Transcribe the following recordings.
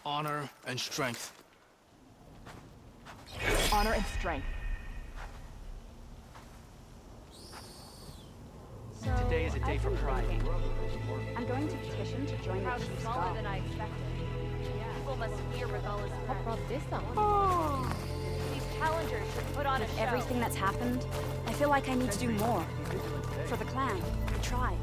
Honor and strength. Honor and strength. Today is a day for pride. I'm going to petition to join the Chief's smaller Guard. than I expected. People must fear Regala's What threat. brought this on? These challengers should put on a With show. everything that's happened, I feel like I need to do more. For the clan, the tribe.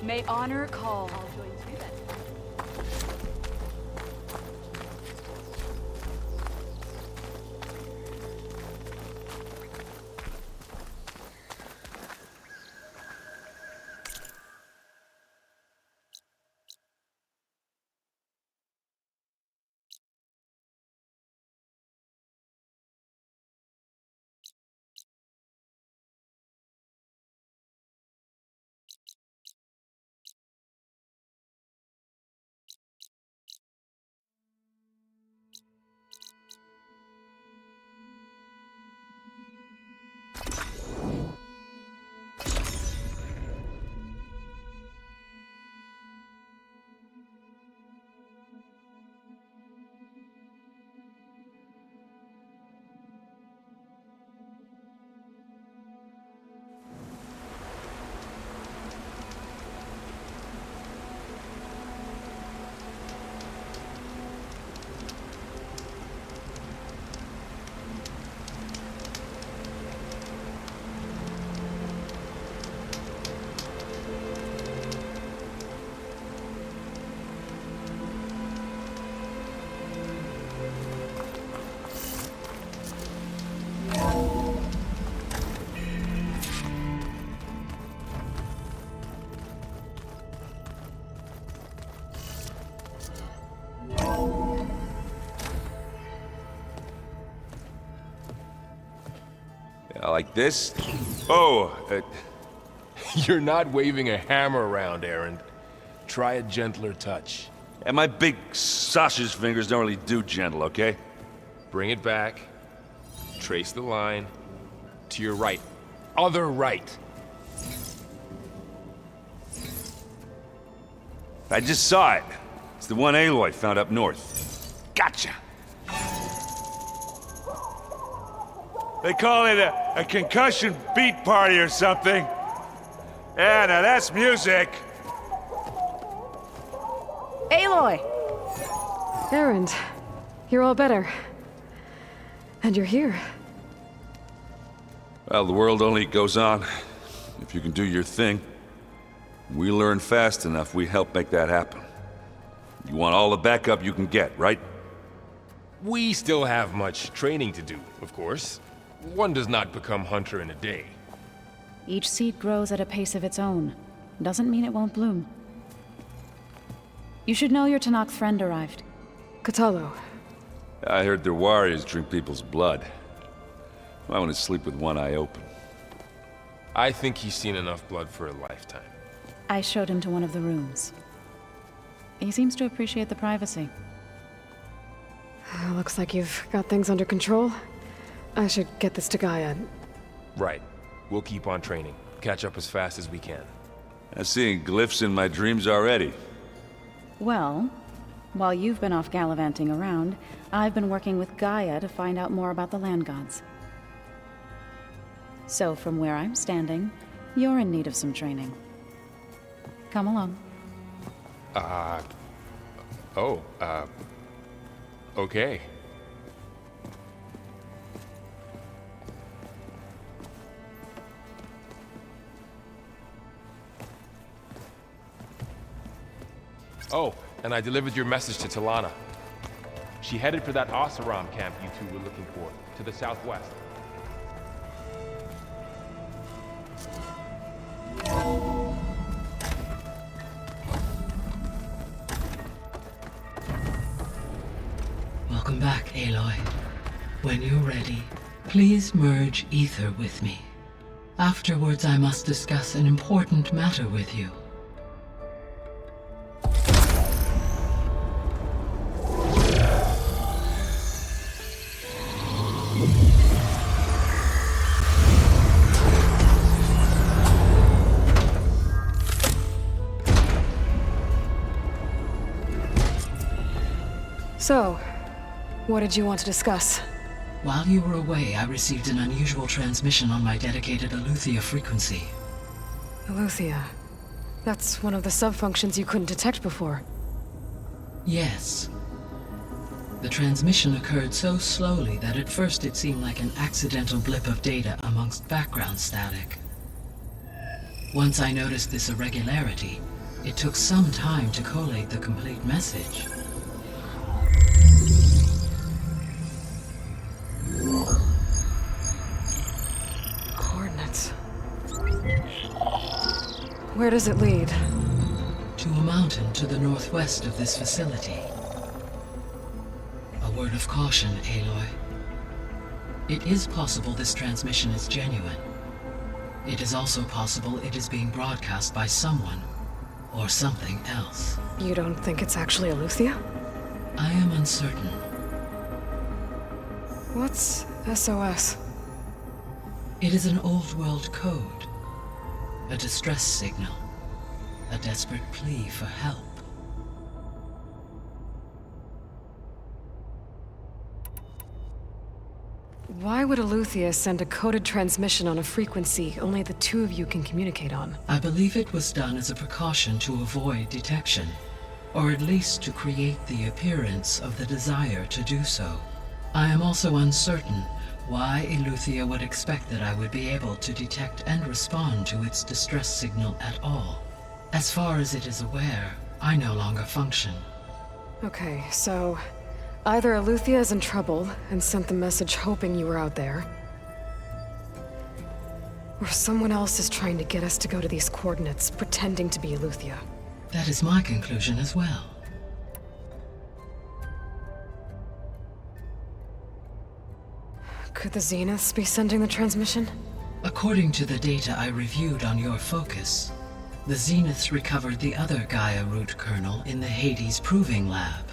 May honor call. I'll join you then. Like this? Oh, You're not waving a hammer around, Erend. Try a gentler touch. and my big sausage fingers don't really do gentle, okay? Bring it back. Trace the line. To your right. Other right. I just saw it. It's the one Aloy found up north. Gotcha! They call it a concussion beat party or something. Yeah, now that's music. Aloy! Erend, you're all better. And you're here. Well, the world only goes on if you can do your thing. We learn fast enough, we help make that happen. You want all the backup you can get, right? We still have much training to do, of course. One does not become hunter in a day. Each seed grows at a pace of its own. Doesn't mean it won't bloom. You should know your Tanakh friend arrived. Katalo. I heard their warriors drink people's blood. I want to sleep with one eye open. I think he's seen enough blood for a lifetime. I showed him to one of the rooms. He seems to appreciate the privacy. Looks like you've got things under control. I should get this to Gaia. Right. We'll keep on training. Catch up as fast as we can. I'm seeing glyphs in my dreams already. Well, while you've been off gallivanting around, I've been working with Gaia to find out more about the land gods. So from where I'm standing, you're in need of some training. Come along. Okay. Oh, and I delivered your message to Talana. She headed for that Oseram camp you two were looking for, to the southwest. Welcome back, Aloy. When you're ready, please merge ether with me. Afterwards, I must discuss an important matter with you. So, what did you want to discuss? While you were away, I received an unusual transmission on my dedicated ELEUTHIA frequency. ELEUTHIA. That's one of the subfunctions you couldn't detect before. Yes. The transmission occurred so slowly that at first it seemed like an accidental blip of data amongst background static. Once I noticed this irregularity, it took some time to collate the complete message. Coordinates. Where does it lead? To a mountain to the northwest of this facility. A word of caution, Aloy. It is possible this transmission is genuine. It is also possible it is being broadcast by someone or something else. You don't think it's actually ELEUTHIA? I am uncertain. What's SOS? It is an old world code. A distress signal. A desperate plea for help. Why would ELEUTHIA send a coded transmission on a frequency only the two of you can communicate on? I believe it was done as a precaution to avoid detection, or at least to create the appearance of the desire to do so. I am also uncertain why ELEUTHIA would expect that I would be able to detect and respond to its distress signal at all. As far as it is aware, I no longer function. Okay, so either ELEUTHIA is in trouble and sent the message hoping you were out there, or someone else is trying to get us to go to these coordinates, pretending to be ELEUTHIA. That is my conclusion as well. Could the Zeniths be sending the transmission? According to the data I reviewed on your focus, the Zeniths recovered the other Gaia root kernel in the Hades Proving Lab.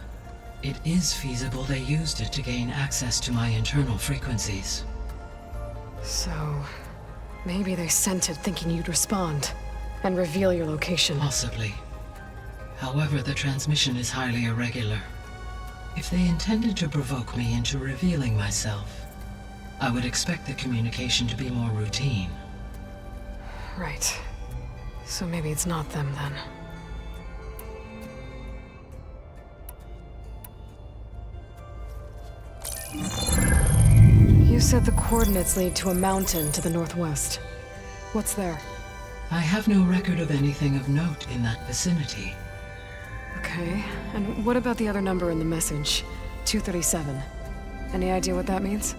It is feasible they used it to gain access to my internal frequencies. So, maybe they sent it thinking you'd respond and reveal your location. Possibly. However, the transmission is highly irregular. If they intended to provoke me into revealing myself, I would expect the communication to be more routine. Right. So maybe it's not them then. You said the coordinates lead to a mountain to the northwest. What's there? I have no record of anything of note in that vicinity. Okay, and what about the other number in the message? 237. Any idea what that means?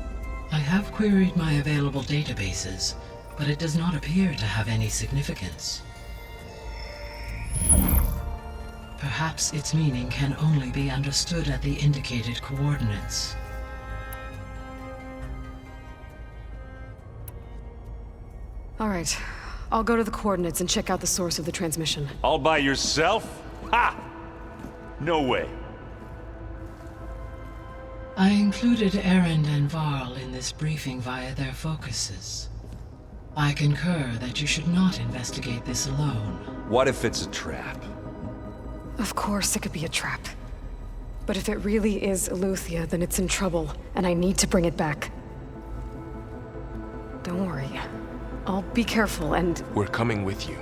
I have queried my available databases, but it does not appear to have any significance. Perhaps its meaning can only be understood at the indicated coordinates. All right, I'll go to the coordinates and check out the source of the transmission. All by yourself? Ha! No way. I included Erend and Varl in this briefing via their focuses. I concur that you should not investigate this alone. What if it's a trap? Of course it could be a trap. But if it really is ELEUTHIA, then it's in trouble, and I need to bring it back. Don't worry. I'll be careful and... We're coming with you.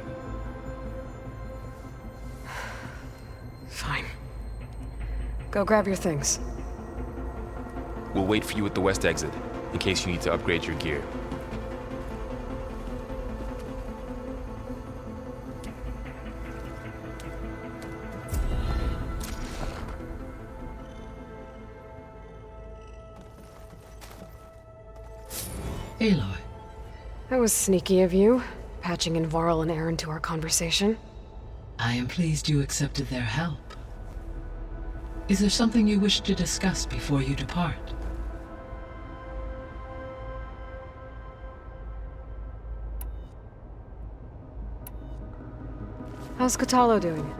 Fine. Go grab your things. We'll wait for you at the west exit, in case you need to upgrade your gear. Aloy, That was sneaky of you, patching in Varl and Erend to our conversation. I am pleased you accepted their help. Is there something you wish to discuss before you depart? How's Cradle doing?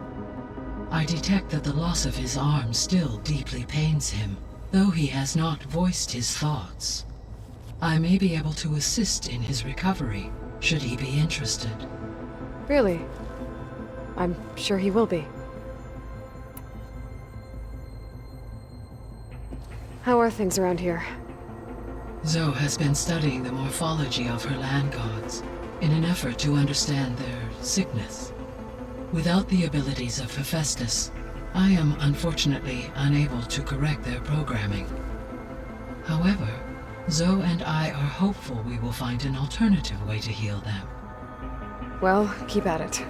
I detect that the loss of his arm still deeply pains him, though he has not voiced his thoughts. I may be able to assist in his recovery, should he be interested. Really? I'm sure he will be. How are things around here? Zoe has been studying the morphology of her land gods in an effort to understand their sickness. Without the abilities of Hephaestus, I am unfortunately unable to correct their programming. However, Zoe and I are hopeful we will find an alternative way to heal them. Well, keep at it.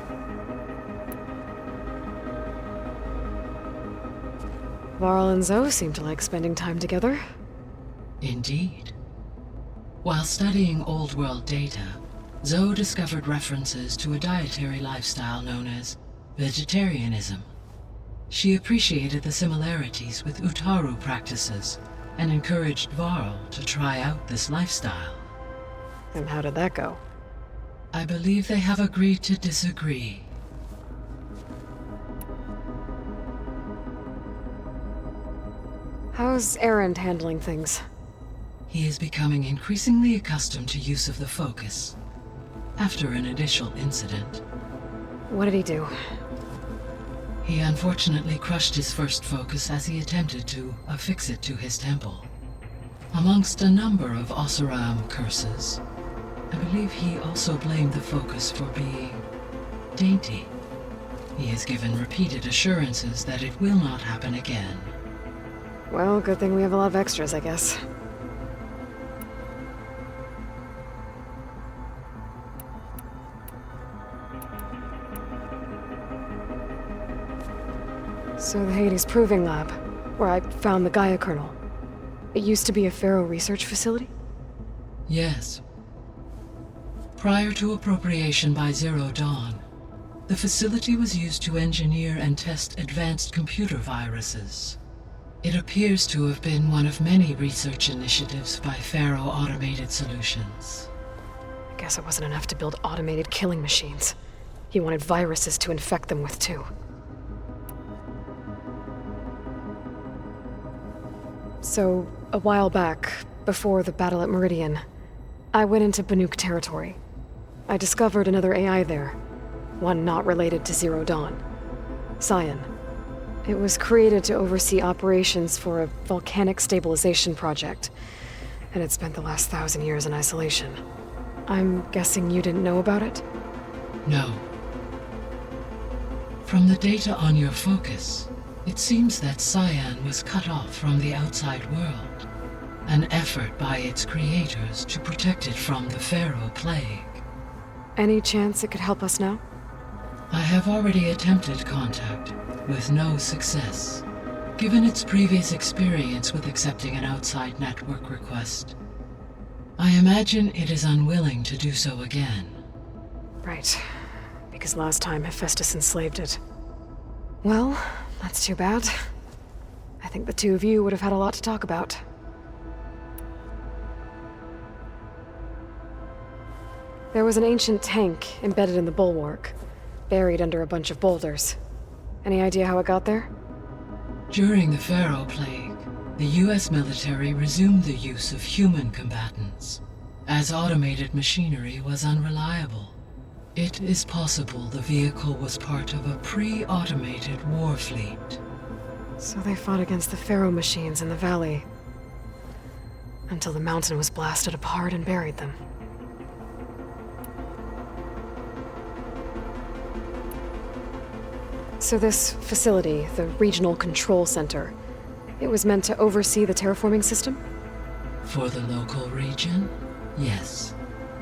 Varl and Zoe seem to like spending time together. Indeed. While studying Old World data, Zoe discovered references to a dietary lifestyle known as vegetarianism. She appreciated the similarities with Utaru practices and encouraged Varl to try out this lifestyle. And how did that go? I believe they have agreed to disagree. How's Erend handling things? He is becoming increasingly accustomed to use of the focus, after an initial incident. What did he do? He unfortunately crushed his first focus as he attempted to affix it to his temple. Amongst a number of Oseram curses, I believe he also blamed the focus for being dainty. He has given repeated assurances that it will not happen again. Well, good thing we have a lot of extras, I guess. So the Hades Proving Lab, where I found the Gaia kernel. It used to be a Pharaoh research facility? Yes. Prior to appropriation by Zero Dawn, the facility was used to engineer and test advanced computer viruses. It appears to have been one of many research initiatives by Pharaoh Automated Solutions. I guess it wasn't enough to build automated killing machines. He wanted viruses to infect them with, too. So, a while back, before the battle at Meridian, I went into Banuk territory. I discovered another AI there, one not related to Zero Dawn. Cyan. It was created to oversee operations for a volcanic stabilization project, and it spent the last 1,000 years in isolation. I'm guessing you didn't know about it? No. From the data on your focus, it seems that Cyan was cut off from the outside world, an effort by its creators to protect it from the Pharaoh plague. Any chance it could help us now? I have already attempted contact, with no success, given its previous experience with accepting an outside network request. I imagine it is unwilling to do so again. Right. Because last time Hephaestus enslaved it. Well, that's too bad. I think the two of you would have had a lot to talk about. There was an ancient tank embedded in the bulwark, buried under a bunch of boulders. Any idea how it got there? During the Pharaoh plague, the US military resumed the use of human combatants, as automated machinery was unreliable. It is possible the vehicle was part of a pre-automated war fleet. So they fought against the Pharaoh machines in the valley, until the mountain was blasted apart and buried them. So this facility, the Regional Control Center, it was meant to oversee the terraforming system? For the local region, yes.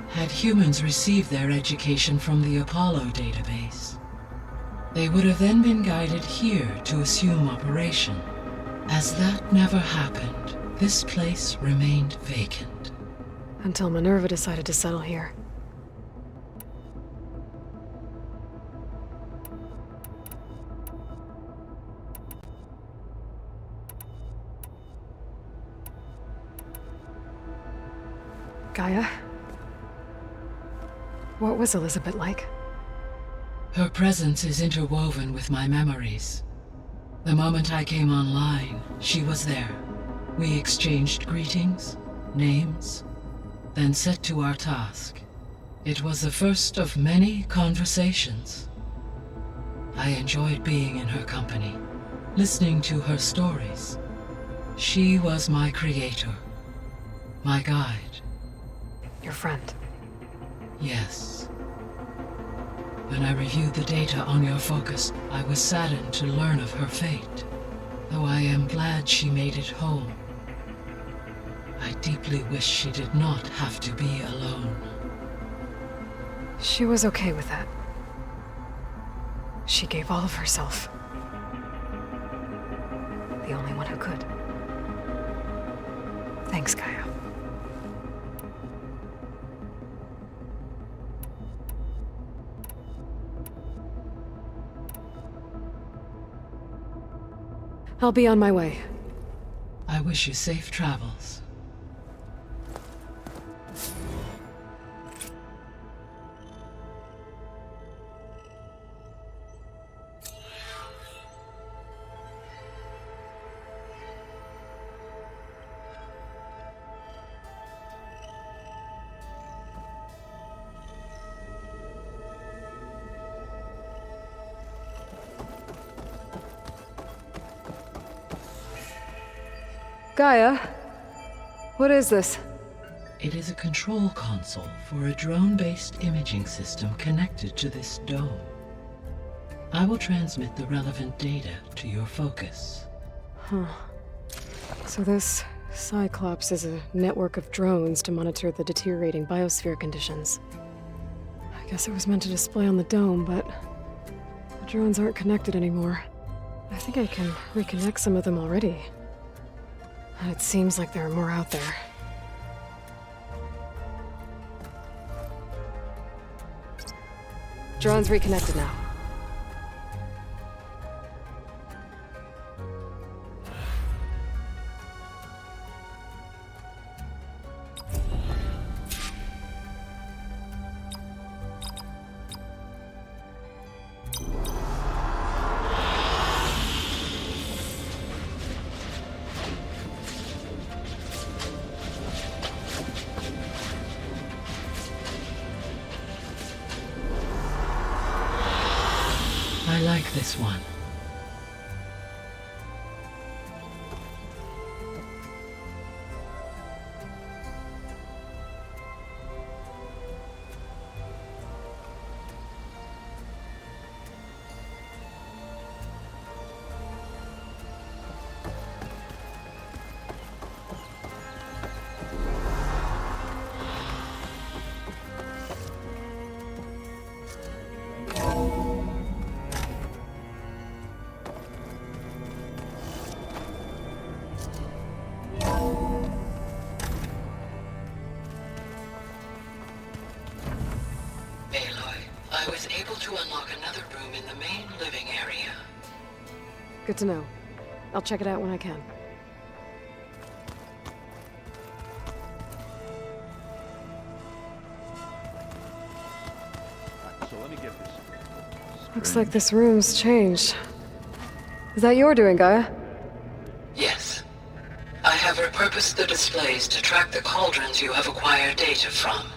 Had humans received their education from the Apollo database, they would have then been guided here to assume operation. As that never happened, this place remained vacant. Until Minerva decided to settle here. Gaia? What was Elizabeth like? Her presence is interwoven with my memories. The moment I came online, she was there. We exchanged greetings, names, then set to our task. It was the first of many conversations. I enjoyed being in her company, listening to her stories. She was my creator, my guide. Your friend. Yes. When I reviewed the data on your focus, I was saddened to learn of her fate, though I am glad she made it home. I deeply wish she did not have to be alone. She was okay with that. She gave all of herself. The only one who could. Thanks, Gaia. I'll be on my way. I wish you safe travels. Gaia? What is this? It is a control console for a drone-based imaging system connected to this dome. I will transmit the relevant data to your focus. Huh. So this Cyclops is a network of drones to monitor the deteriorating biosphere conditions. I guess it was meant to display on the dome, but the drones aren't connected anymore. I think I can reconnect some of them already. And it seems like there are more out there. Drone's reconnected now. I like this one. Aloy, I was able to unlock another room in the main living area. Good to know. I'll check it out when I can. So let me get this. Looks like this room's changed. Is that your doing, Gaia? Yes. I have repurposed the displays to track the cauldrons you have acquired data from.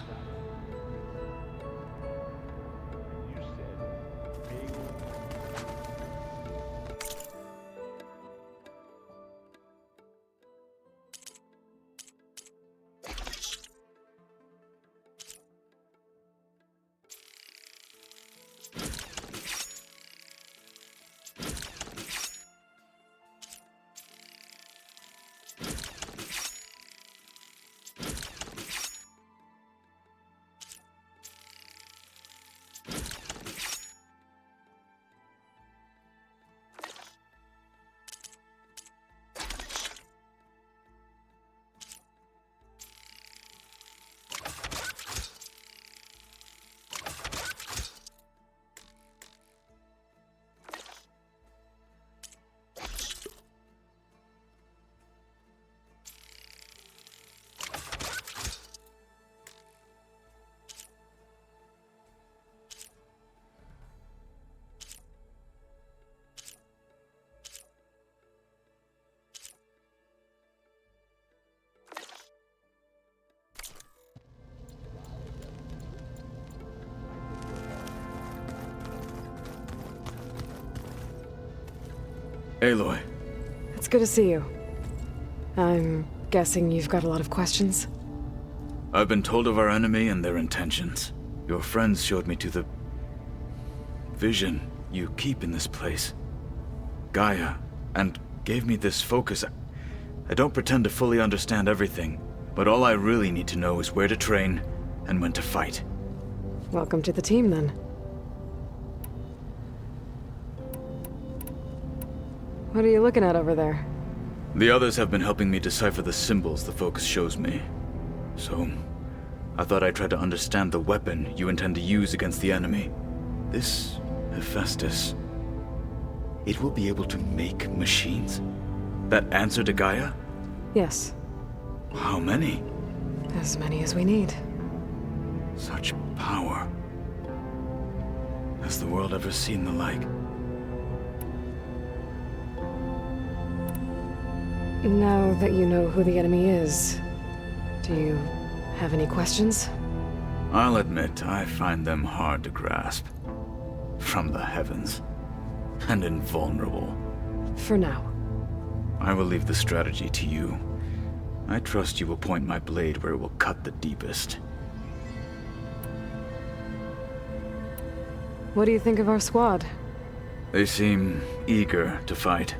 Aloy. It's good to see you. I'm guessing you've got a lot of questions? I've been told of our enemy and their intentions. Your friends showed me to the vision you keep in this place, Gaia, and gave me this focus. I don't pretend to fully understand everything, but all I really need to know is where to train and when to fight. Welcome to the team, then. What are you looking at over there? The others have been helping me decipher the symbols the focus shows me. So, I thought I'd try to understand the weapon you intend to use against the enemy. This Hephaestus, it will be able to make machines that answer to Gaia? Yes. How many? As many as we need. Such power. Has the world ever seen the like? Now that you know who the enemy is, do you have any questions? I'll admit, I find them hard to grasp. From the heavens. And invulnerable. For now. I will leave the strategy to you. I trust you will point my blade where it will cut the deepest. What do you think of our squad? They seem eager to fight.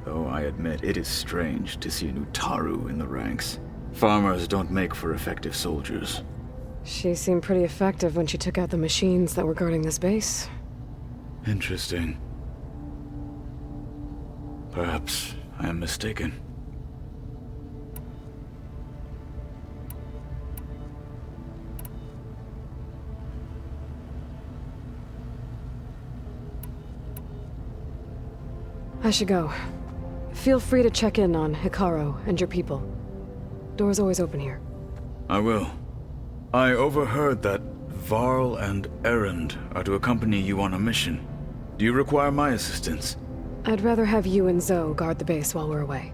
Though I admit it is strange to see an Utaru in the ranks. Farmers don't make for effective soldiers. She seemed pretty effective when she took out the machines that were guarding this base. Interesting. Perhaps I am mistaken. I should go. Feel free to check in on Hikaru and your people. Door's always open here. I will. I overheard that Varl and Erend are to accompany you on a mission. Do you require my assistance? I'd rather have you and Zoe guard the base while we're away.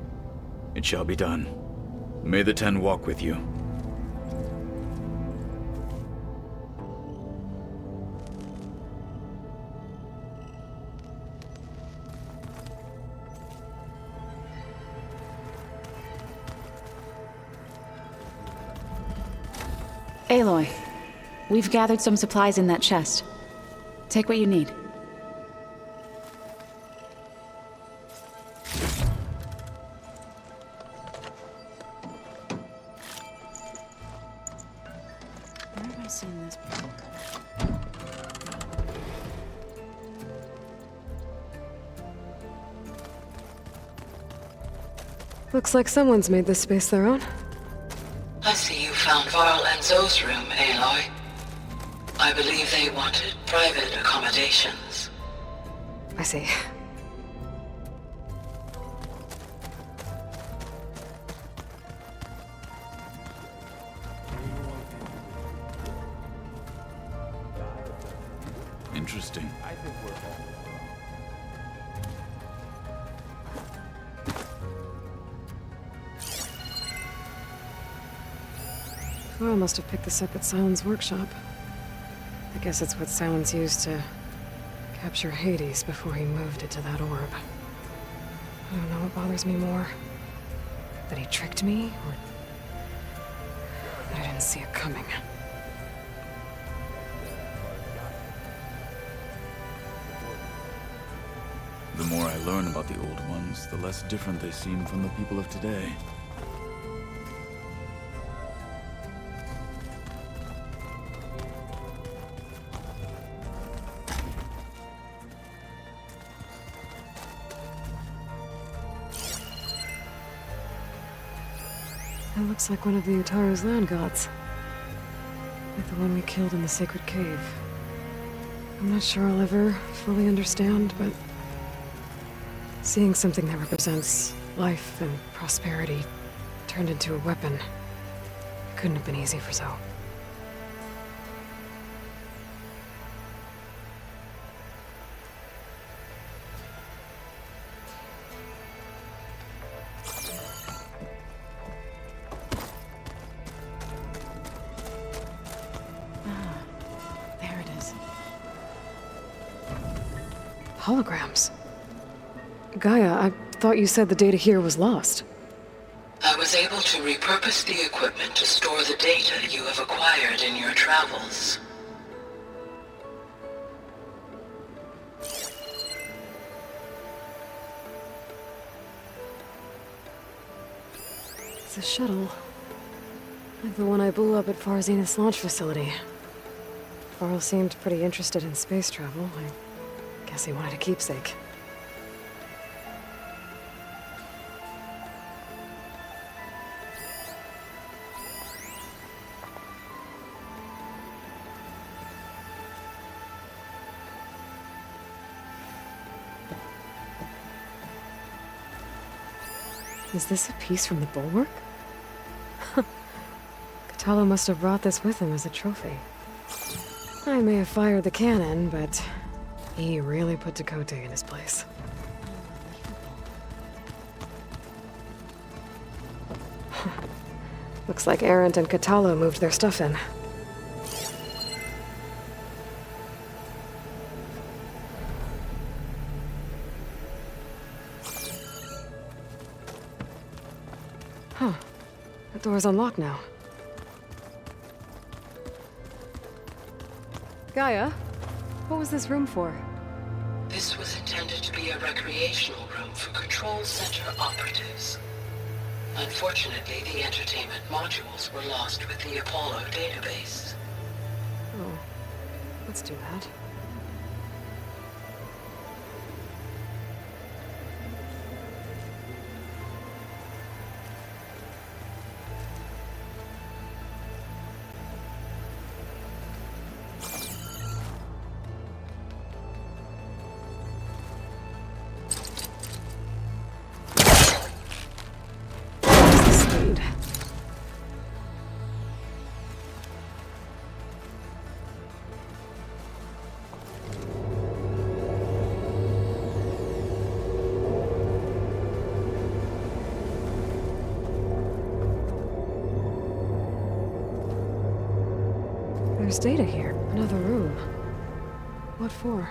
It shall be done. May the Ten walk with you. Aloy, we've gathered some supplies in that chest. Take what you need. Where have I seen this before? Looks like someone's made this space their own. I see you found Varl and Zoe's room, Aloy. I believe they wanted private accommodations. I see. Interesting. I think we're home. Varl must have picked this up at Silence workshop. I guess it's what Silence used to capture Hades before he moved it to that orb. I don't know what bothers me more. That he tricked me, or that I didn't see it coming. The more I learn about the old ones, the less different they seem from the people of today. That looks like one of the Utaru's land gods. Like the one we killed in the sacred cave. I'm not sure I'll ever fully understand, but seeing something that represents life and prosperity turned into a weapon, it couldn't have been easy for Zoe. There it is. Holograms. Gaia, I thought you said the data here was lost. I was able to repurpose the equipment to store the data you have acquired in your travels. It's a shuttle. Like the one I blew up at Far Zenith's launch facility. Varl seemed pretty interested in space travel. I guess he wanted a keepsake. Is this a piece from the bulwark? Cradle must have brought this with him as a trophy. I may have fired the cannon, but he really put Dakota in his place. Looks like Erend and Cradle moved their stuff in. Huh. The door's unlocked now. Gaia, what was this room for? This was intended to be a recreational room for Control Center operatives. Unfortunately, the entertainment modules were lost with the Apollo database. Oh, that's too bad. There's data here. Another room. What for?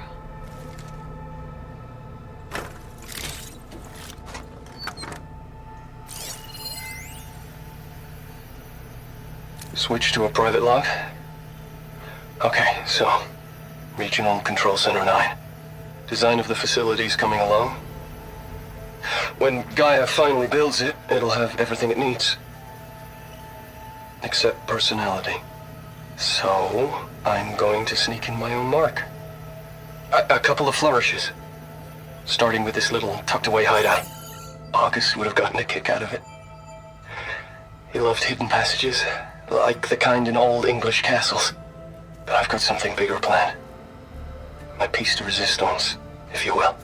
Switch to a private log? Okay, so... Regional Control Center 9. Design of the facility's coming along. When Gaia finally builds it, it'll have everything it needs. Except personality. So, I'm going to sneak in my own mark. A couple of flourishes. Starting with this little tucked-away hideout. August would have gotten a kick out of it. He loved hidden passages, like the kind in old English castles. But I've got something bigger planned. My piece de resistance, if you will.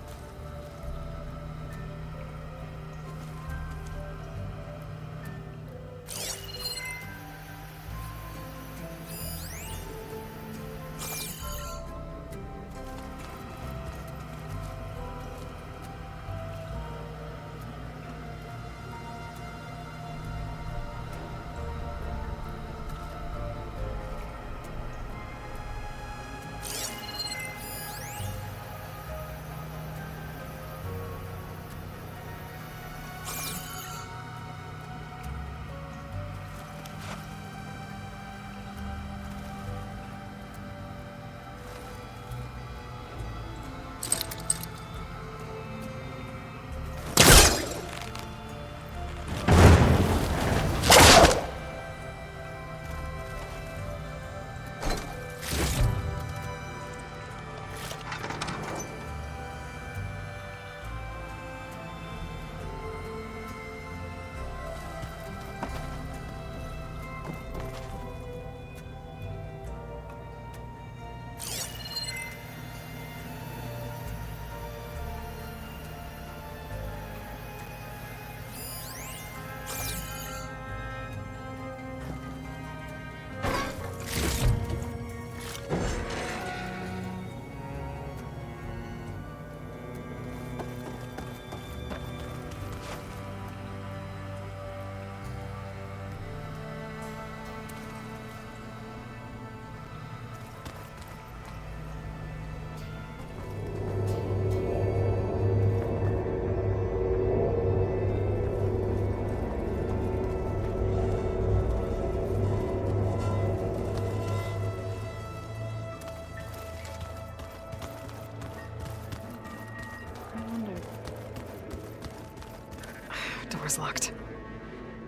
Door's locked.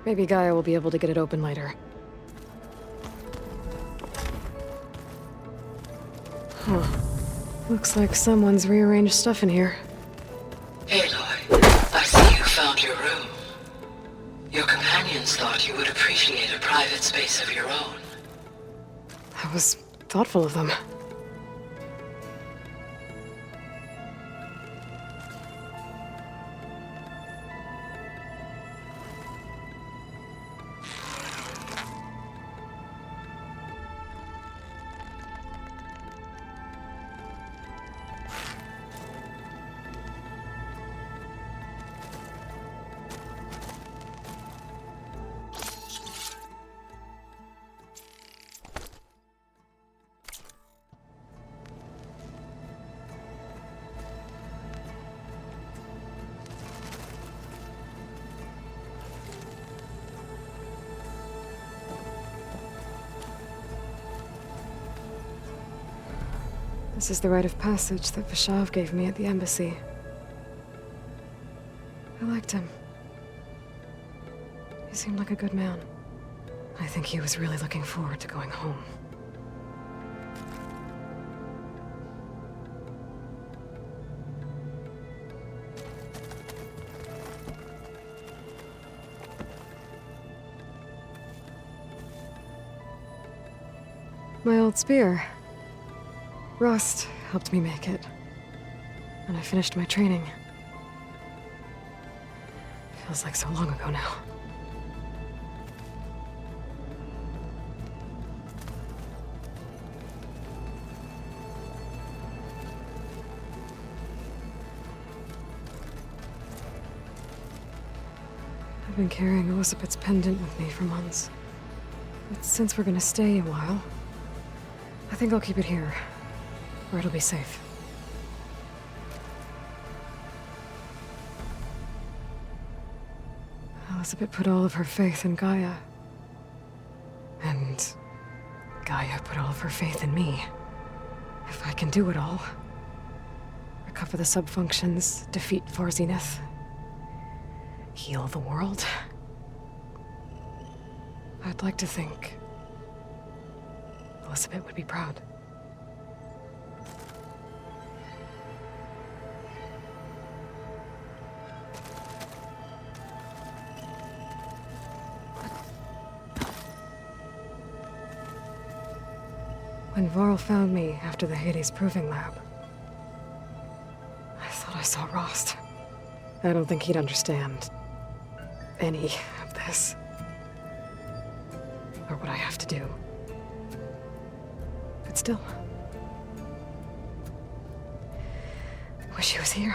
Maybe Gaia will be able to get it open later. Huh. Looks like someone's rearranged stuff in here. Aloy, I see you found your room. Your companions thought you would appreciate a private space of your own. That was thoughtful of them. This is the rite of passage that Vashav gave me at the embassy. I liked him. He seemed like a good man. I think he was really looking forward to going home. My old spear. Rust helped me make it. And I finished my training. Feels like so long ago now. I've been carrying Elizabeth's pendant with me for months. But since we're gonna stay a while, I think I'll keep it here. Where it'll be safe. Elizabeth put all of her faith in Gaia. And Gaia put all of her faith in me. If I can do it all, recover the subfunctions, defeat Varzineth, heal the world, I'd like to think Elizabeth would be proud. When Varl found me after the Hades Proving Lab, I thought I saw Rost. I don't think he'd understand any of this. Or what I have to do. But still. Wish he was here.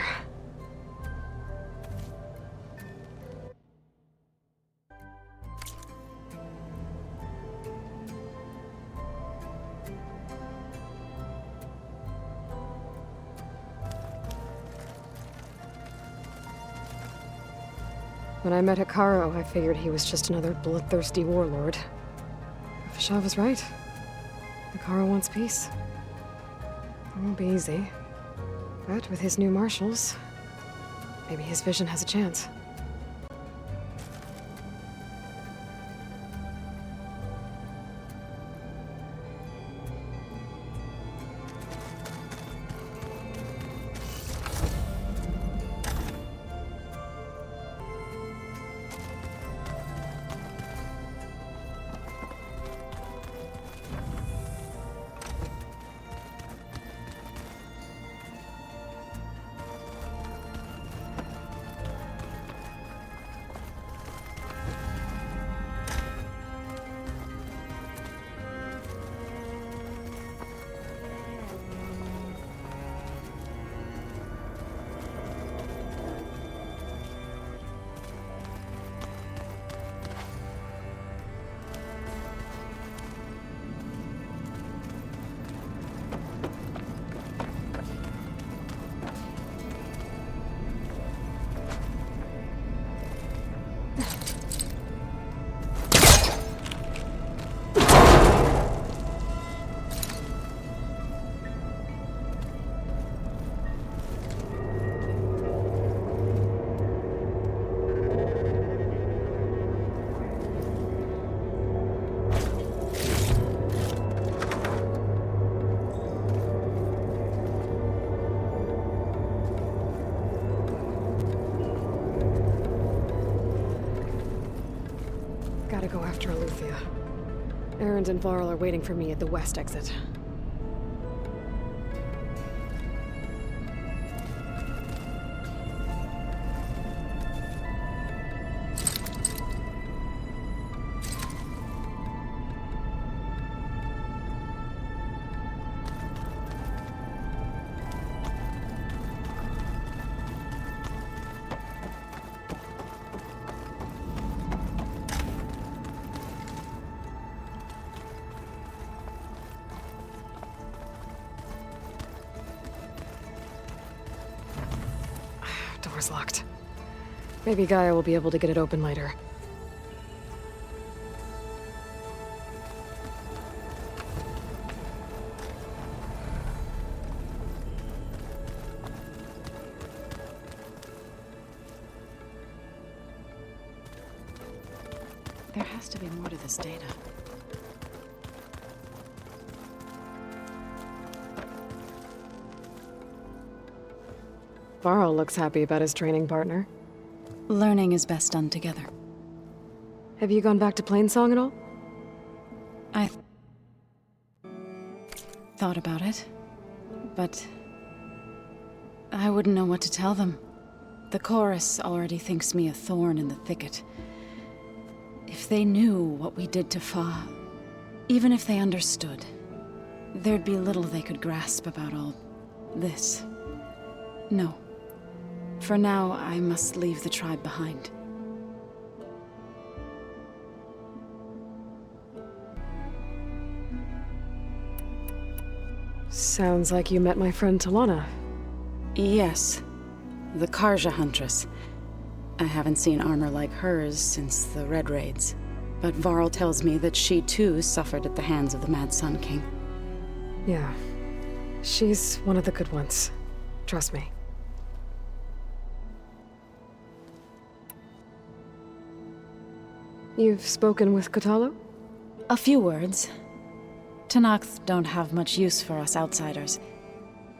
When I met Hikaru, I figured he was just another bloodthirsty warlord. But Vashav was right. Hikaru wants peace. It won't be easy. But with his new marshals, maybe his vision has a chance. Gotta go after ELEUTHIA. Erend and Varl are waiting for me at the west exit. Door's locked. Maybe Gaia will be able to get it open later. There has to be more to this data. Varl looks happy about his training partner. Learning is best done together. Have you gone back to Plainsong at all? I thought about it, but I wouldn't know what to tell them. The chorus already thinks me a thorn in the thicket. If they knew what we did to Fa, even if they understood, there'd be little they could grasp about all this. No. For now, I must leave the tribe behind. Sounds like you met my friend Talana. Yes. The Karja Huntress. I haven't seen armor like hers since the Red Raids. But Varl tells me that she too suffered at the hands of the Mad Sun King. Yeah. She's one of the good ones. Trust me. You've spoken with Kotallo? A few words. Tenakth don't have much use for us outsiders.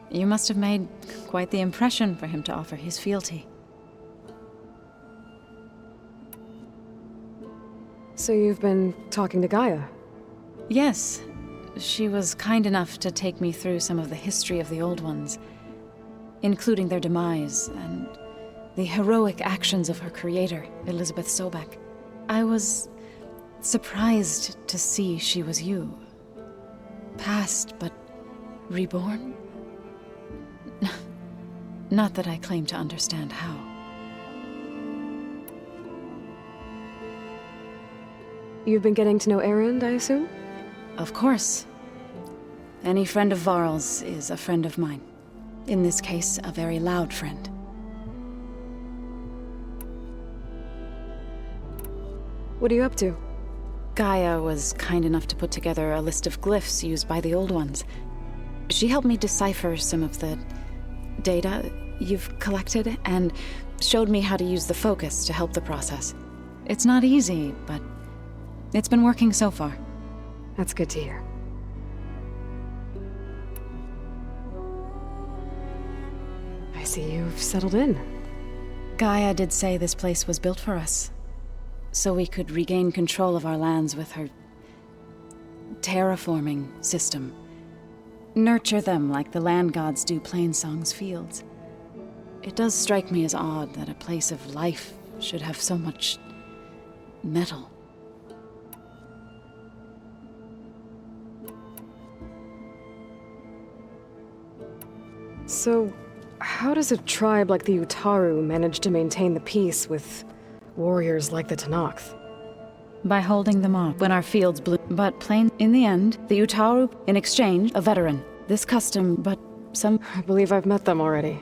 You must have made quite the impression for him to offer his fealty. So you've been talking to Gaia? Yes. She was kind enough to take me through some of the history of the Old Ones, including their demise and the heroic actions of her creator, Elizabeth Sobek. I was surprised to see she was you. Past, but reborn? Not that I claim to understand how. You've been getting to know Erend, I assume? Of course. Any friend of Varl's is a friend of mine. In this case, a very loud friend. What are you up to? Gaia was kind enough to put together a list of glyphs used by the Old Ones. She helped me decipher some of the data you've collected, and showed me how to use the focus to help the process. It's not easy, but it's been working so far. That's good to hear. I see you've settled in. Gaia did say this place was built for us, so we could regain control of our lands with her terraforming system. Nurture them like the land gods do Plainsong's fields. It does strike me as odd that a place of life should have so much metal. So, how does a tribe like the Utaru manage to maintain the peace with warriors like the Tenakth? By holding them off when our fields blew. But in the end, the Utaru, in exchange, a veteran. This custom, but some... I believe I've met them already.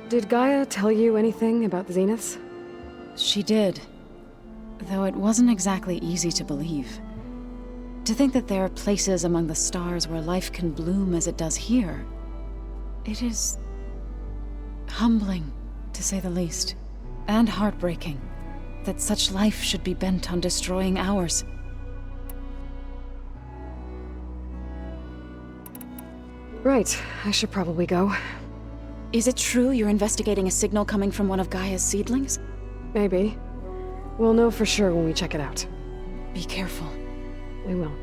Did Gaia tell you anything about the Zeniths? She did. Though it wasn't exactly easy to believe. To think that there are places among the stars where life can bloom as it does here. It is humbling, to say the least. And heartbreaking that such life should be bent on destroying ours. Right, I should probably go. Is it true you're investigating a signal coming from one of Gaia's seedlings? Maybe. We'll know for sure when we check it out. Be careful. We will.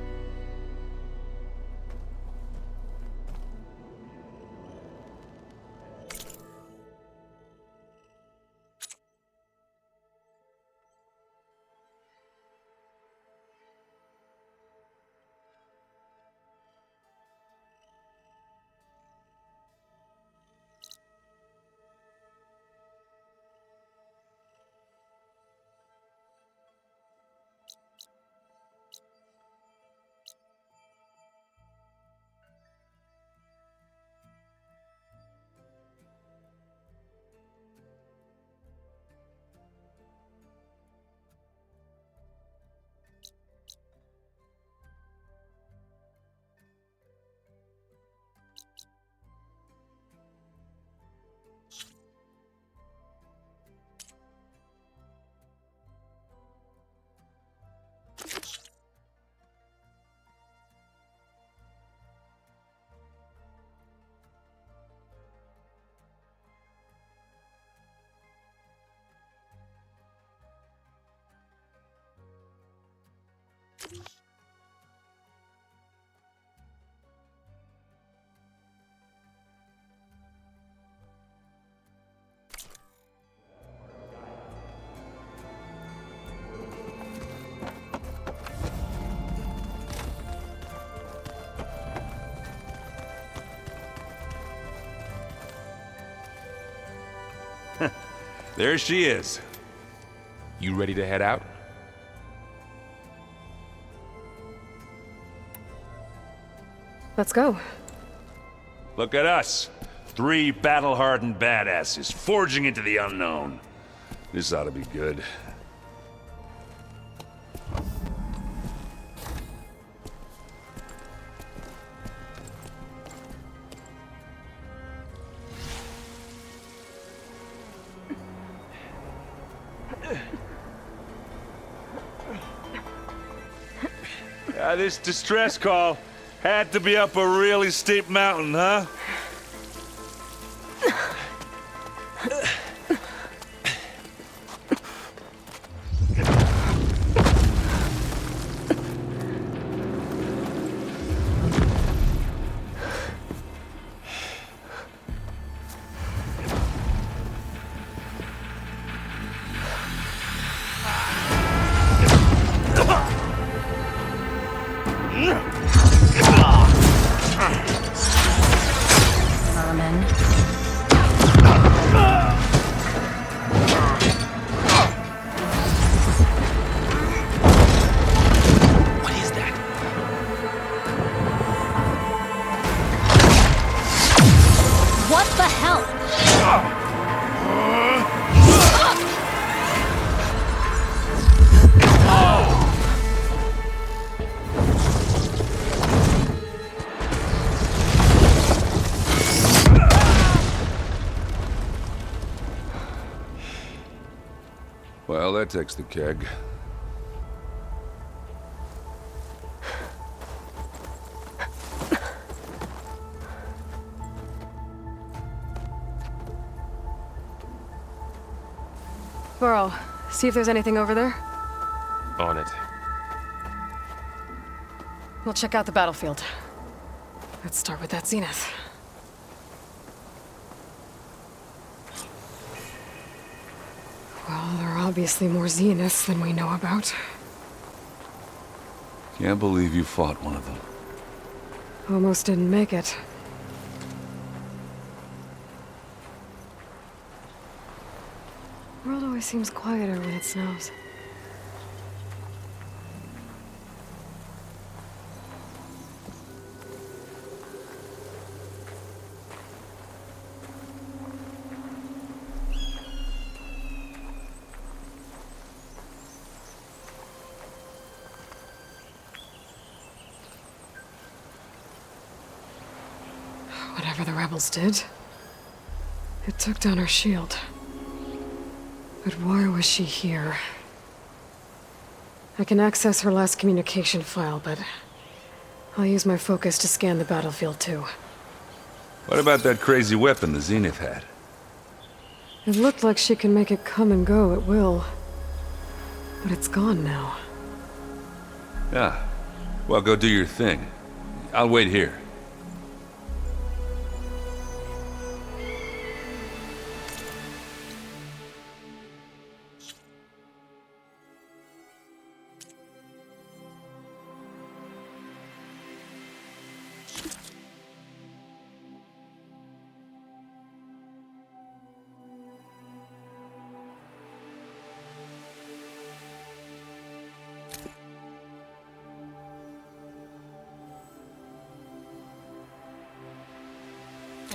There she is. You ready to head out? Let's go. Look at us. 3 battle-hardened badasses forging into the unknown. This ought to be good. This distress call had to be up a really steep mountain, huh? Well, that takes the keg. Varl, see if there's anything over there. On it. We'll check out the battlefield. Let's start with that zenith. Well, there are obviously more zeniths than we know about. Can't believe you fought one of them. Almost didn't make it. The world always seems quieter when it snows. Whatever the rebels did, it took down her shield. But why was she here? I can access her last communication file, but I'll use my focus to scan the battlefield too. What about that crazy weapon the Zenith had? It looked like she can make it come and go at will. But it's gone now. Yeah. Well, go do your thing. I'll wait here.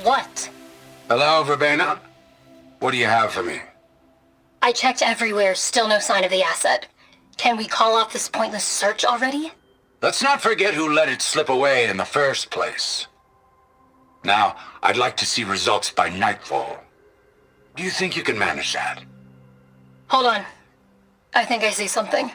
What? Hello, Verbena? What do you have for me? I checked everywhere, still no sign of the asset. Can we call off this pointless search already? Let's not forget who let it slip away in the first place. Now, I'd like to see results by nightfall. Do you think you can manage that? Hold on. I think I see something.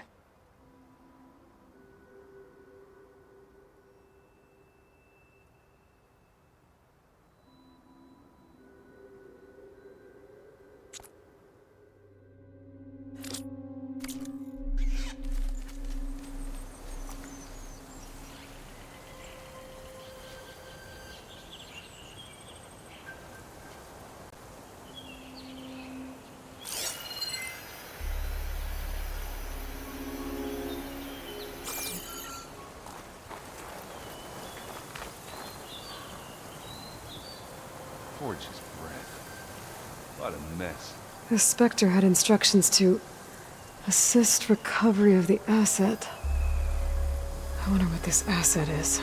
Gorgeous breath. What a mess. The Spectre had instructions to assist recovery of the asset. I wonder what this asset is.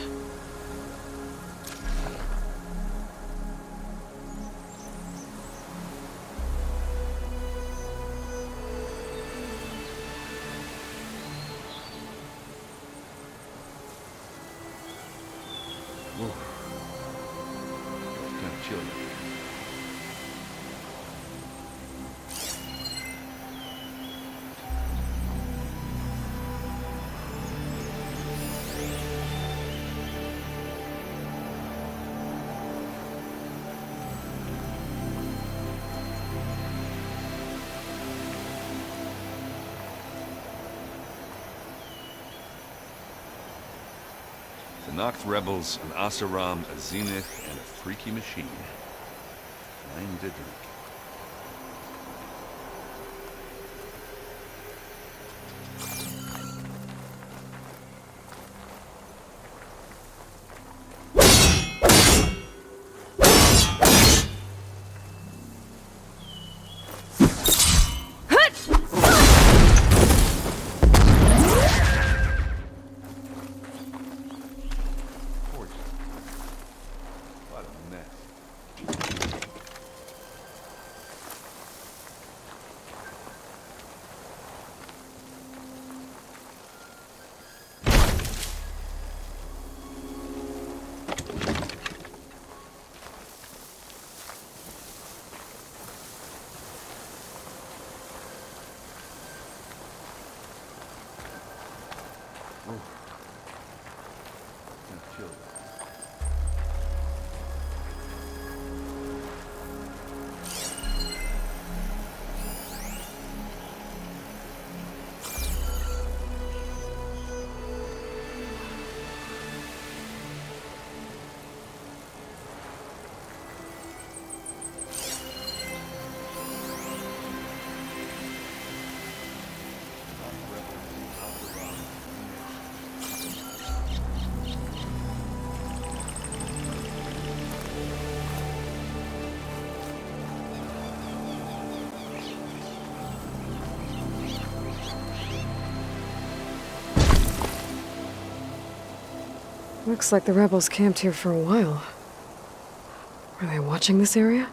The Noct rebels, an Oseram, a Zenith, and a freaky machine. I need a drink. Looks like the rebels camped here for a while. Were they watching this area?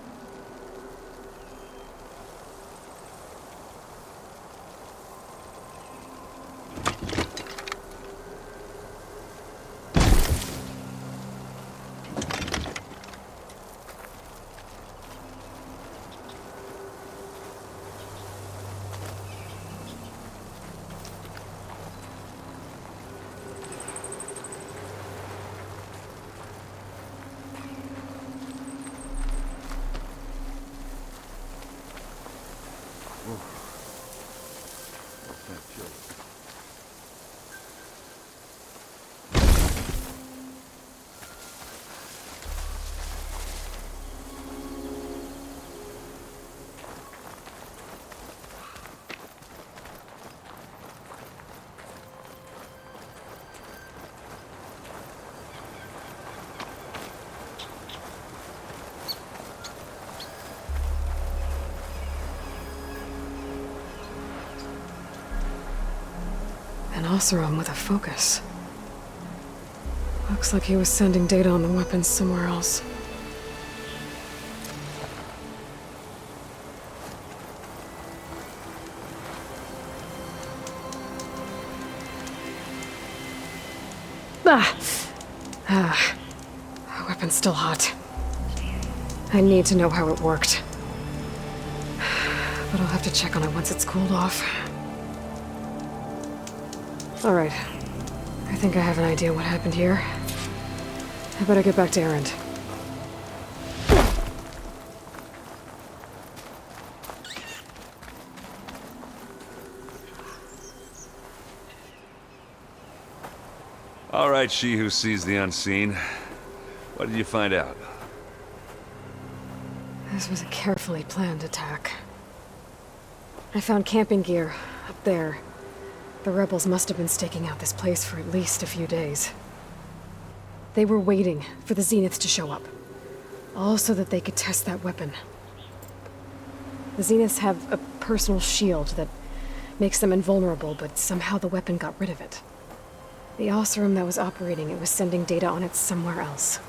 An Oseram with a focus. Looks like he was sending data on the weapons somewhere else. The weapon's still hot. I need to know how it worked. But I'll have to check on it once it's cooled off. Alright. I think I have an idea what happened here. I better get back to Erend. All right, she who sees the unseen. What did you find out? This was a carefully planned attack. I found camping gear up there. The rebels must have been staking out this place for at least a few days. They were waiting for the Zeniths to show up, all so that they could test that weapon. The Zeniths have a personal shield that makes them invulnerable, but somehow the weapon got rid of it. The Oseram that was operating it was sending data on it somewhere else.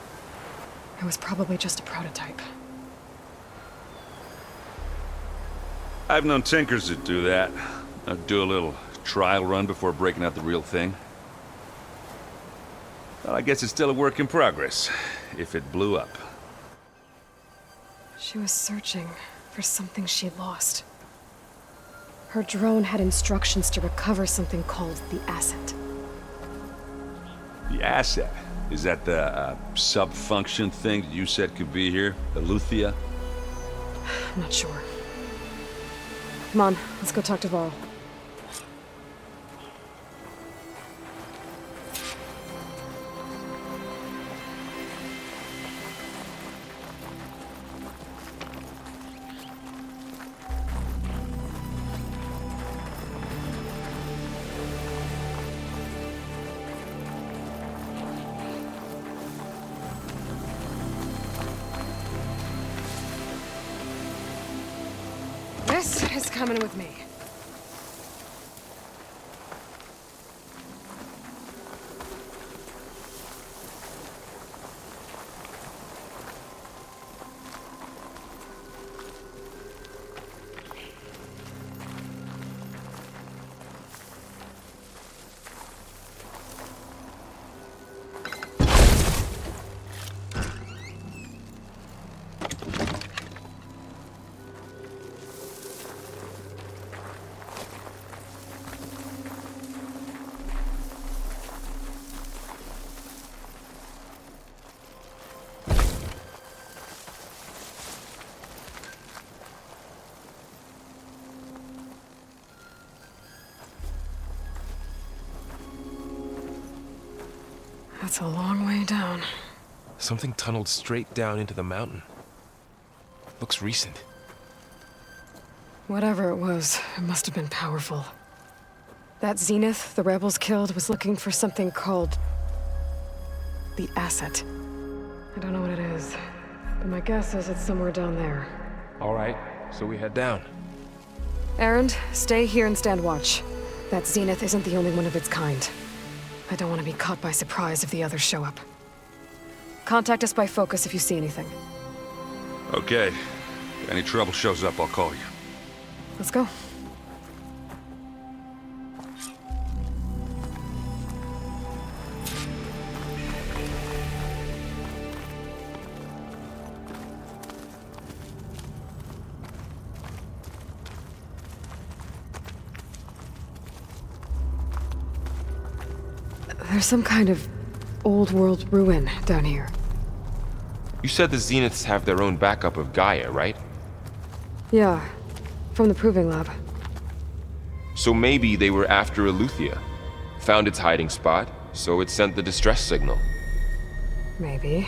It was probably just a prototype. I've known tinkers that do that. I'd do a little trial run before breaking out the real thing. Well, I guess it's still a work in progress, if it blew up. She was searching for something she lost. Her drone had instructions to recover something called the asset. The asset? Is that the subfunction thing that you said could be here? ELEUTHIA? I'm not sure. Come on, let's go talk to Varl. This is coming with me. That's a long way down. Something tunneled straight down into the mountain. Looks recent. Whatever it was, it must have been powerful. That Zenith the rebels killed was looking for something called the asset. I don't know what it is, but my guess is it's somewhere down there. All right, so we head down. Erend, stay here and stand watch. That Zenith isn't the only one of its kind. I don't want to be caught by surprise if the others show up. Contact us by focus if you see anything. Okay. If any trouble shows up, I'll call you. Let's go. There's some kind of old-world ruin down here. You said the Zeniths have their own backup of Gaia, right? Yeah. From the proving lab. So maybe they were after ELEUTHIA. Found its hiding spot, so it sent the distress signal. Maybe.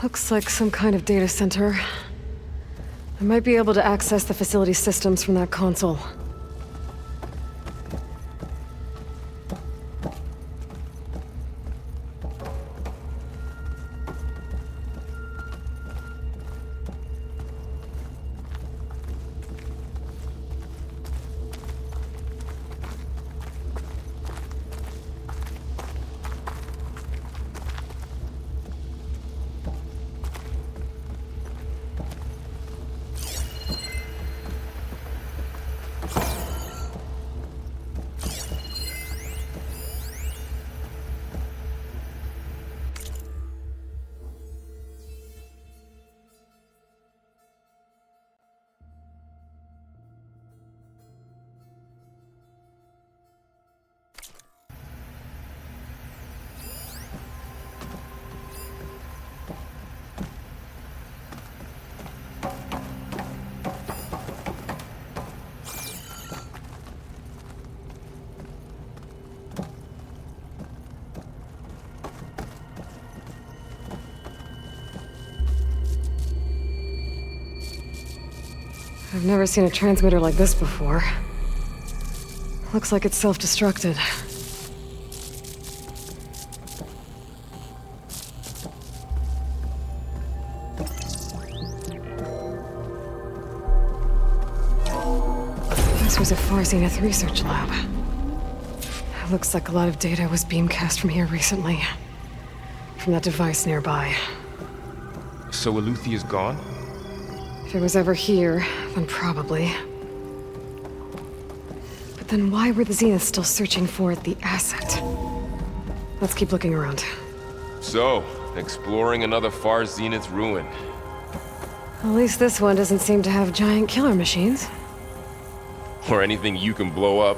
Looks like some kind of data center. I might be able to access the facility systems from that console. I've never seen a transmitter like this before. Looks like it's self-destructed. This was a Far Zenith research lab. It looks like a lot of data was beamcast from here recently. From that device nearby. So ELEUTHIA's gone? If it was ever here, then probably. But then why were the Zeniths still searching for the asset? Let's keep looking around. So, exploring another Far Zenith ruin. At least this one doesn't seem to have giant killer machines. Or anything you can blow up.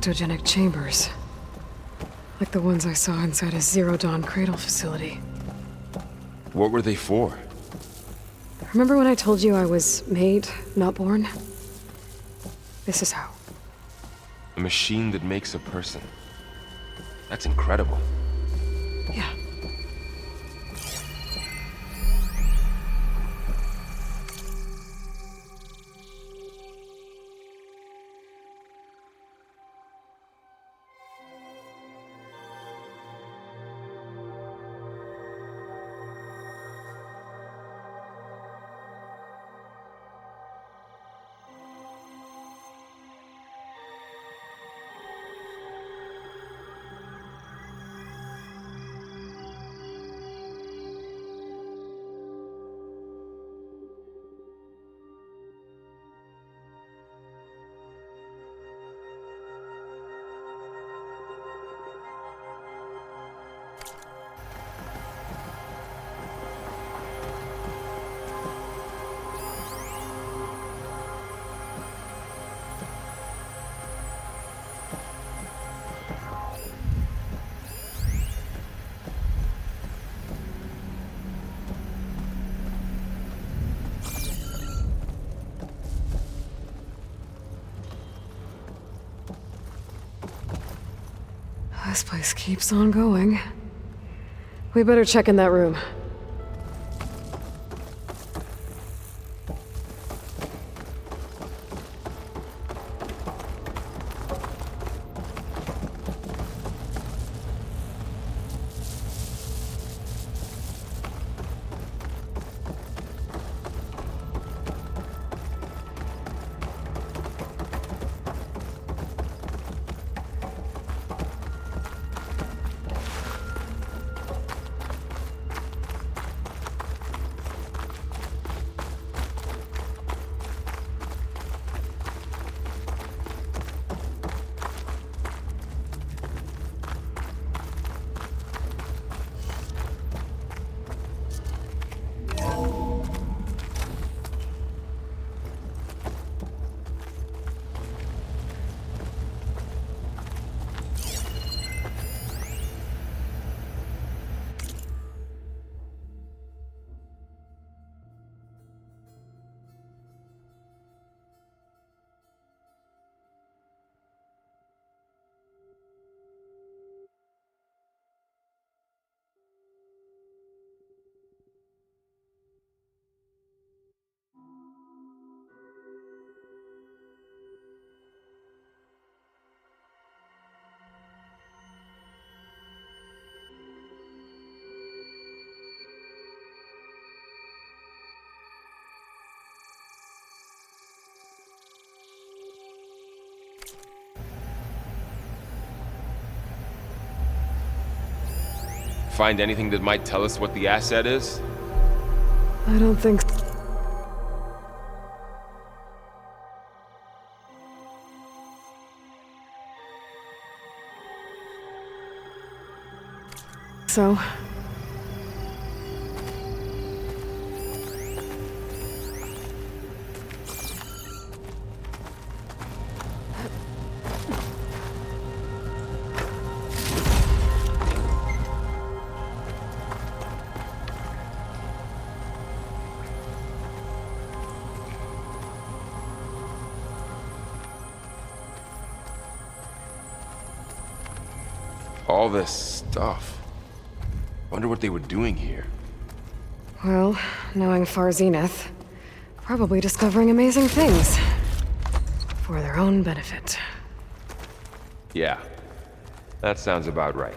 cryptogenic chambers. Like the ones I saw inside a Zero Dawn Cradle facility. What were they for? Remember when I told you I was made, not born? This is how. A machine that makes a person. That's incredible. Yeah. This place keeps on going. We better check in that room. Find anything that might tell us what the asset is? I don't think so. All this stuff. Wonder what they were doing here. Well, knowing Far Zenith, probably discovering amazing things. For their own benefit. Yeah, that sounds about right.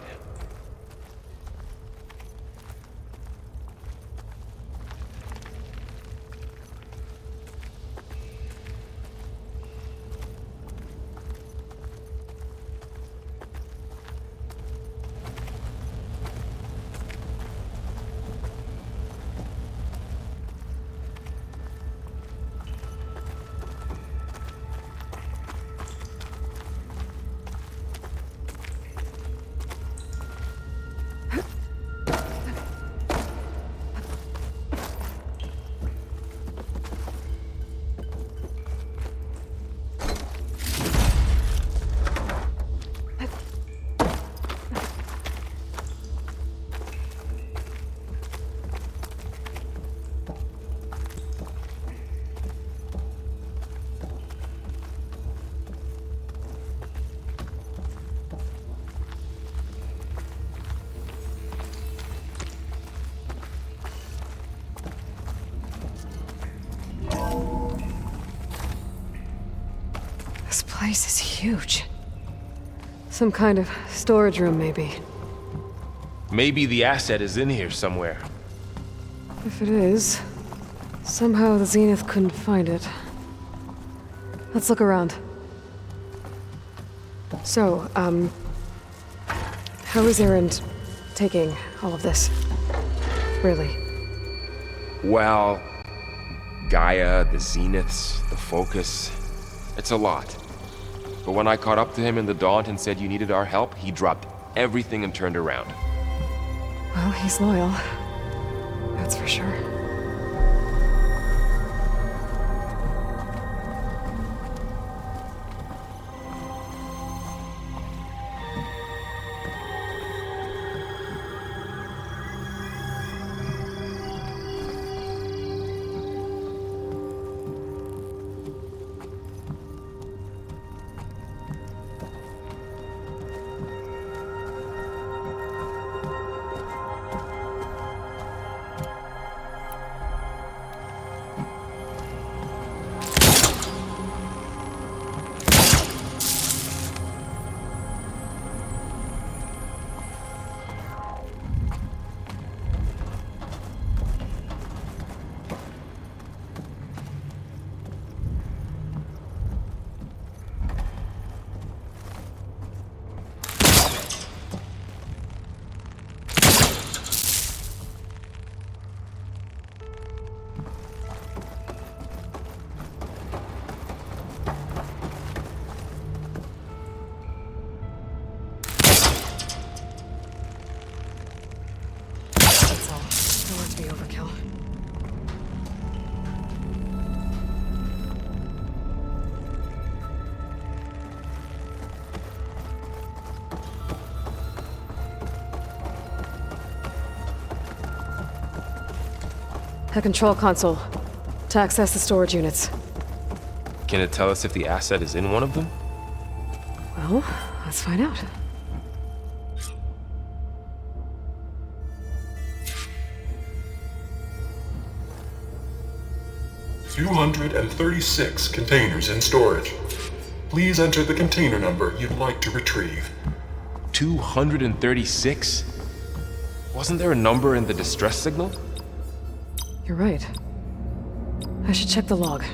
This place is huge. Some kind of storage room, maybe. Maybe the asset is in here somewhere. If it is, somehow the Zenith couldn't find it. Let's look around. So, how is Erend taking all of this? Really? Well, Gaia, the Zeniths, the Focus. It's a lot. But when I caught up to him in the Daunt and said you needed our help, he dropped everything and turned around. Well, he's loyal. That's for sure. Overkill. A control console to access the storage units. Can it tell us if the asset is in one of them? Well, let's find out. "236 containers in storage. Please enter the container number you'd like to retrieve." 236? Wasn't there a number in the distress signal? You're right. I should check the log.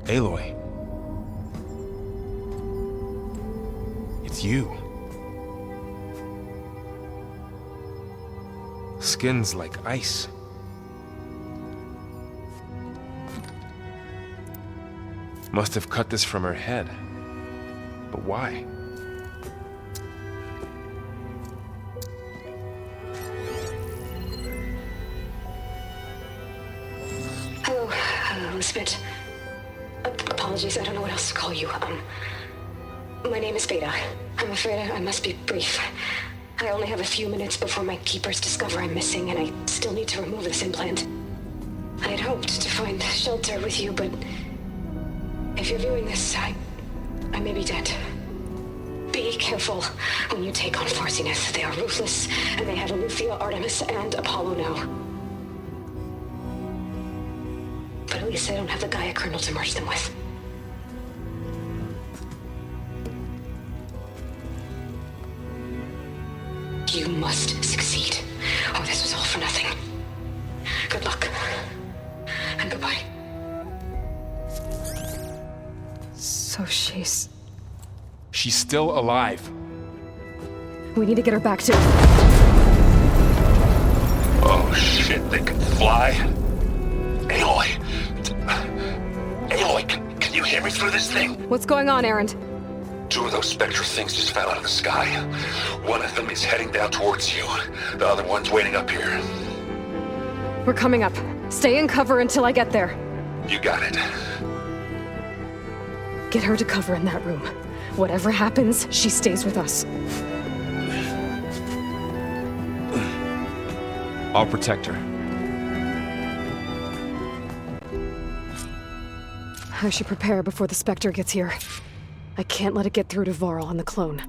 Aloy. It's you. Skin's like ice. Must have cut this from her head. But why? Hello, Spit. Apologies, I don't know what else to call you. My name is Veda. I'm afraid I must be brief. I only have a few minutes before my keepers discover I'm missing, and I still need to remove this implant. I had hoped to find shelter with you, but if you're viewing this, I may be dead. Be careful when you take on Farsiness. They are ruthless, and they have ELEUTHIA, Artemis, and Apollo now. But at least I don't have the Gaia kernel to merge them with. You must succeed, or this was all for nothing. Good luck. And goodbye. So she's still alive. We need to get her back to... Oh shit, they can fly? Aloy! Aloy, can you you hear me through this thing? What's going on, Erend? 2 of those spectral things just fell out of the sky. One of them is heading down towards you. The other one's waiting up here. We're coming up. Stay in cover until I get there. You got it. Get her to cover in that room. Whatever happens, she stays with us. I'll protect her. I should prepare before the Spectre gets here. I can't let it get through to Varl and the clone.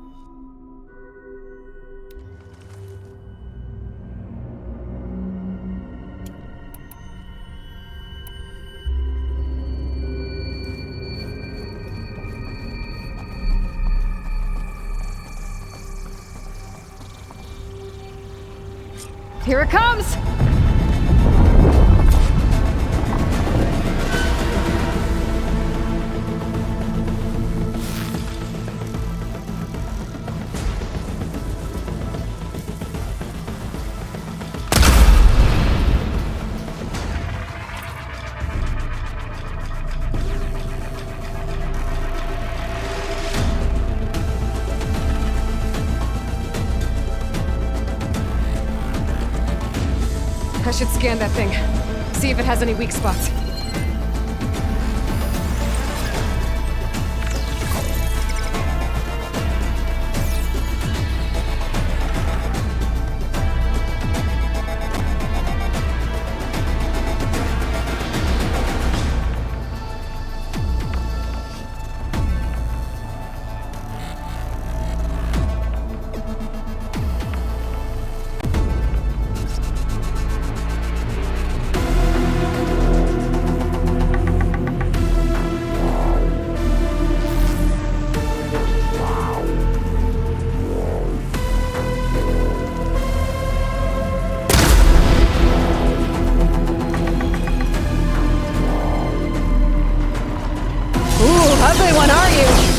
Here it comes! I should scan that thing. See if it has any weak spots. Ugly one, are you?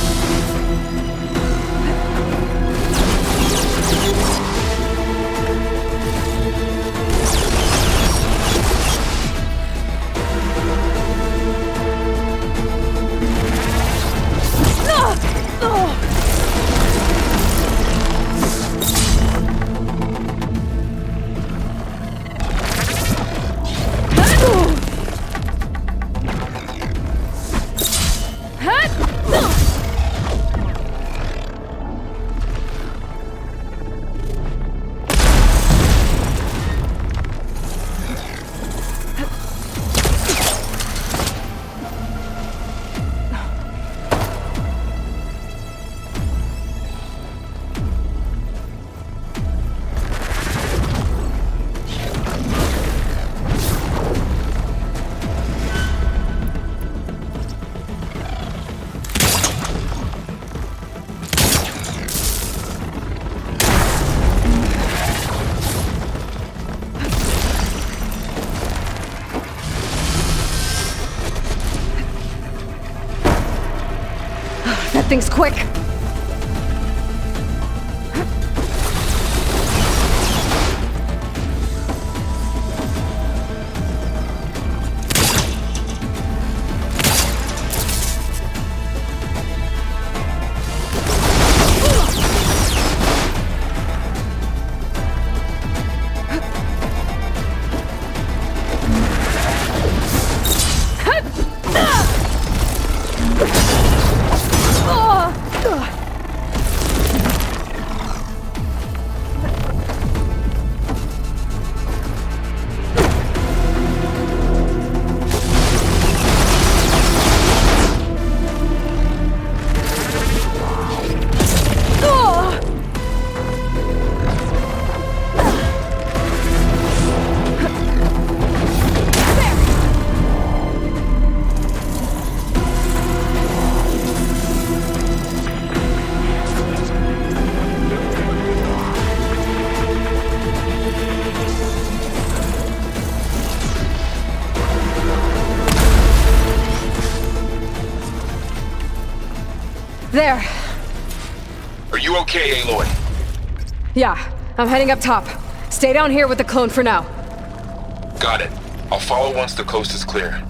That thing's quick! There. Are you okay, Aloy? Yeah, I'm heading up top. Stay down here with the clone for now. Got it. I'll follow once the coast is clear.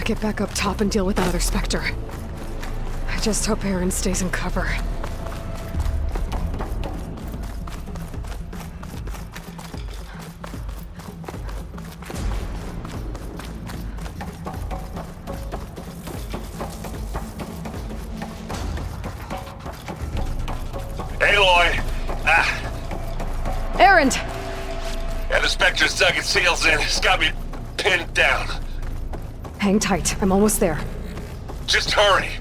gotta get back up top and deal with that other Spectre. I just hope Erend stays in cover. Aloy! Erend! Yeah, the Spectre's dug its heels in. It's got me pinned down. Hang tight, I'm almost there. Just hurry.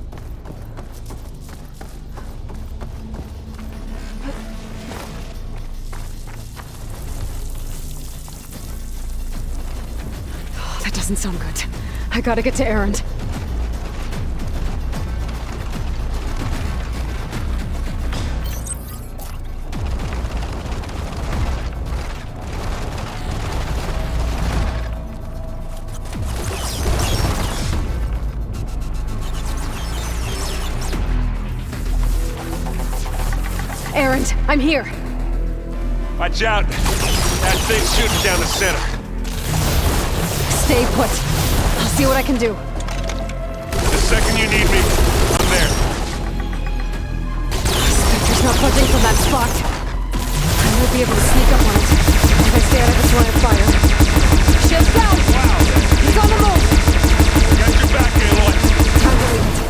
Oh, that doesn't sound good. I gotta get to Erend. Erend, I'm here. Watch out. That thing's shooting down the center. Stay put. I'll see what I can do. The second you need me, I'm there. Spectre's not budging from that spot. I might be able to sneak up on it if I stay out of its line of fire. Shield down! Wow. He's on the move! Got your back, Aloy. Time to leave it.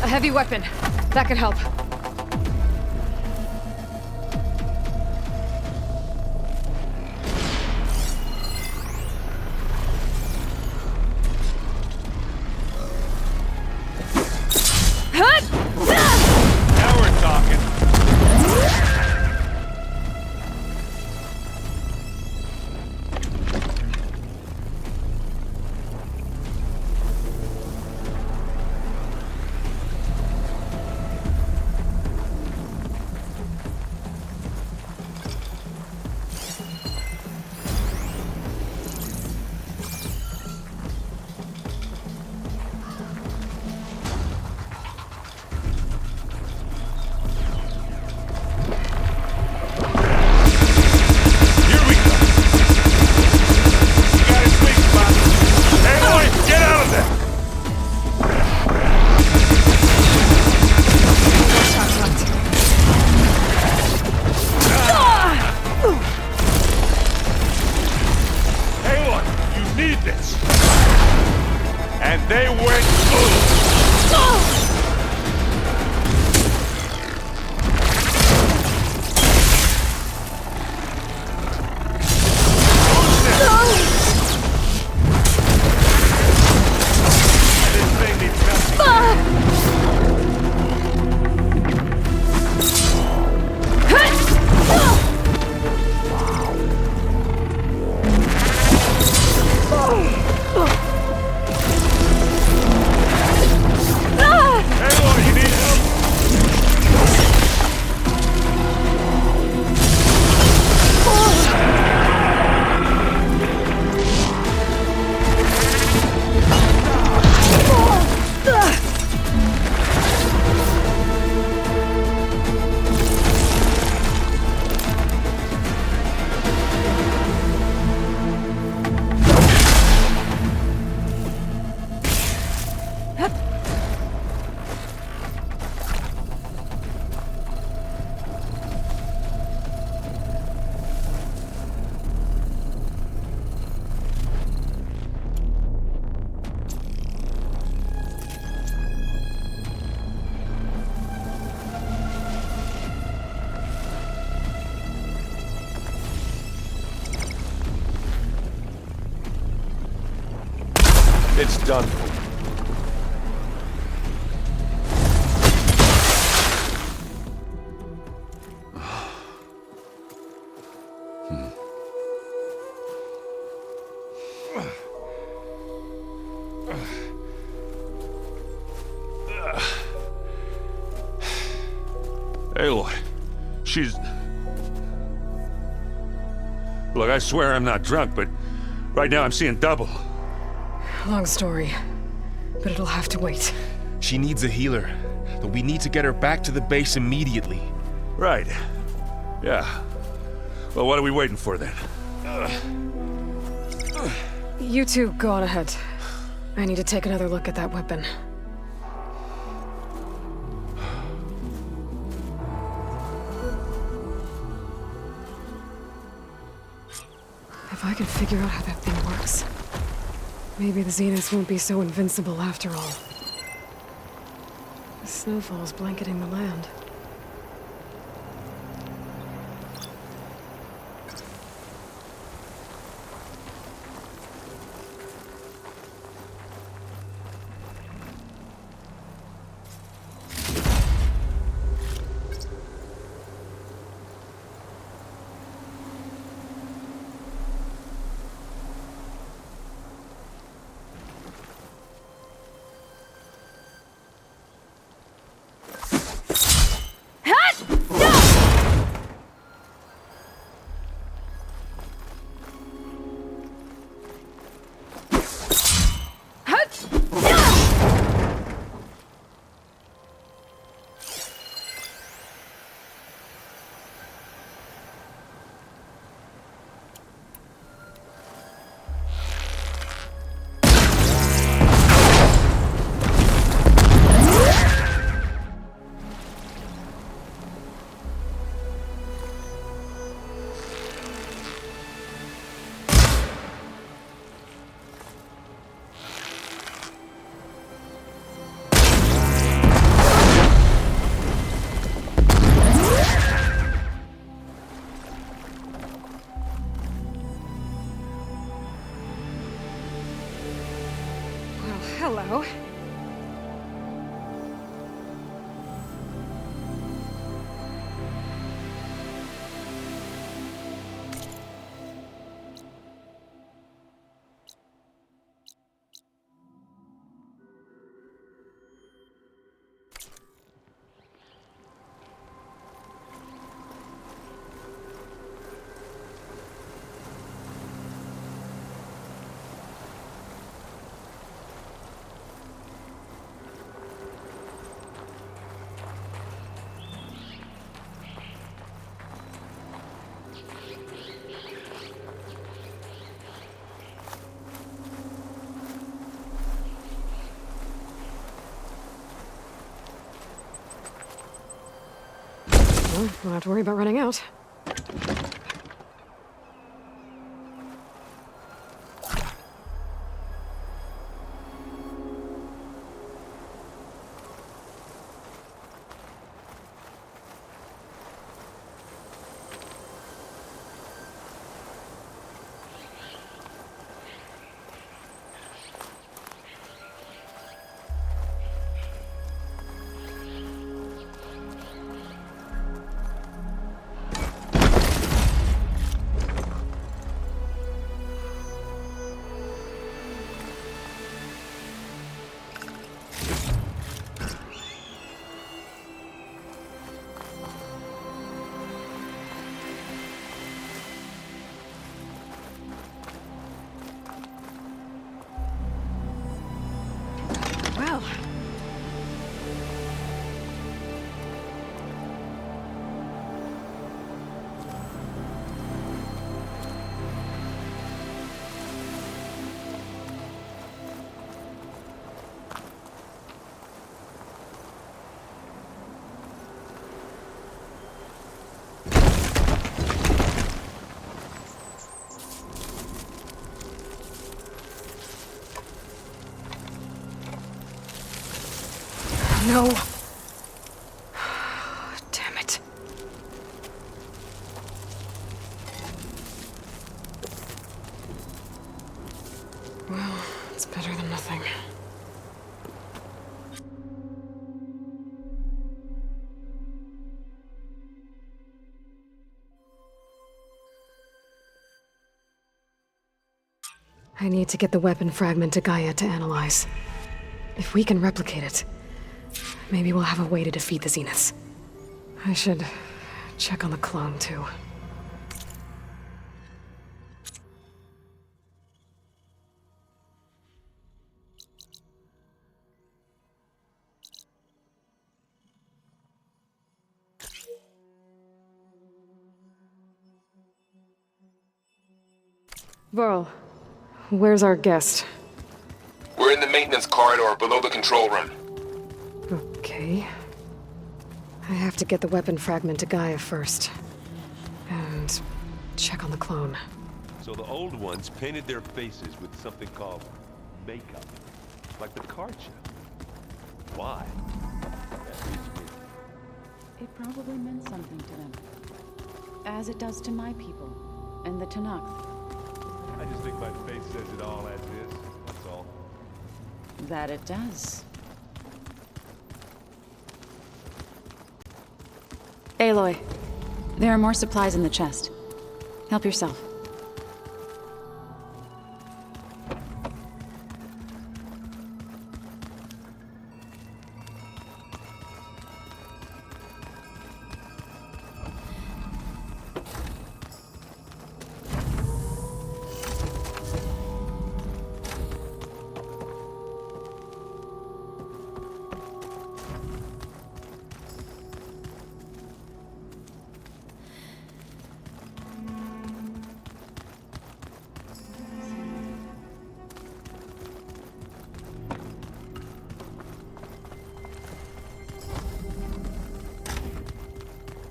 A heavy weapon. That could help. Now we're talking. It's done. Aloy, she's... Look, I swear I'm not drunk, but right now I'm seeing double. Long story, but it'll have to wait. She needs a healer, but we need to get her back to the base immediately. Right. Yeah. Well, what are we waiting for then? You two go on ahead. I need to take another look at that weapon. If I can figure out how that thing works, maybe the Zeniths won't be so invincible after all. The snowfall's blanketing the land. Hello. Well, don't have to worry about running out. Well. No. Damn it. Well, it's better than nothing. I need to get the weapon fragment to Gaia to analyze. If we can replicate it, maybe we'll have a way to defeat the Zeniths. I should check on the clone, too. Varl, where's our guest? We're in the maintenance corridor below the control room. Okay. I have to get the weapon fragment to Gaia first. And check on the clone. So the old ones painted their faces with something called makeup. Like the card show. Why? That leaves me. It probably meant something to them. As it does to my people, and the Tanakh. I just think my face says it all as is, that's all. That it does. Aloy, there are more supplies in the chest. Help yourself.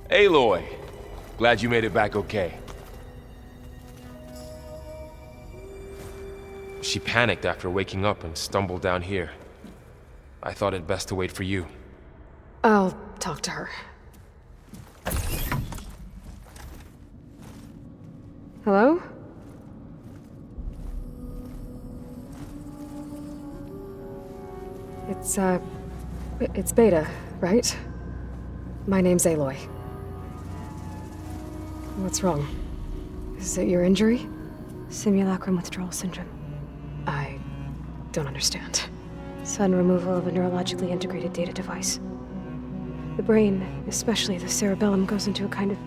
Aloy! Glad you made it back okay. She panicked after waking up and stumbled down here. I thought it best to wait for you. I'll talk to her. Hello? It's Beta, right? My name's Aloy. What's wrong? Is it your injury? Simulacrum withdrawal syndrome. I don't understand. Sudden removal of a neurologically integrated data device. The brain, especially the cerebellum, goes into a kind of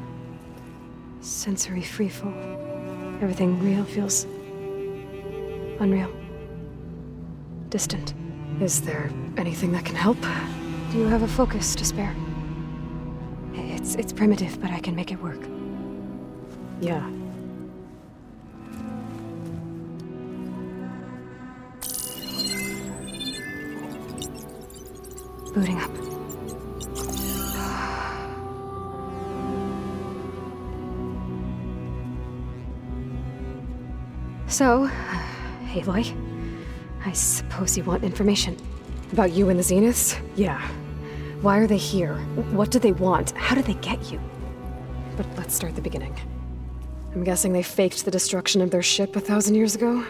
sensory freefall. Everything real feels unreal. Distant. Is there anything that can help? Do you have a focus to spare? It's primitive, but I can make it work. Yeah. Booting up. So, Aloy, I suppose you want information. About you and the Zeniths? Yeah. Why are they here? What do they want? How did they get you? But let's start at the beginning. I'm guessing they faked the destruction of their ship 1,000 years ago?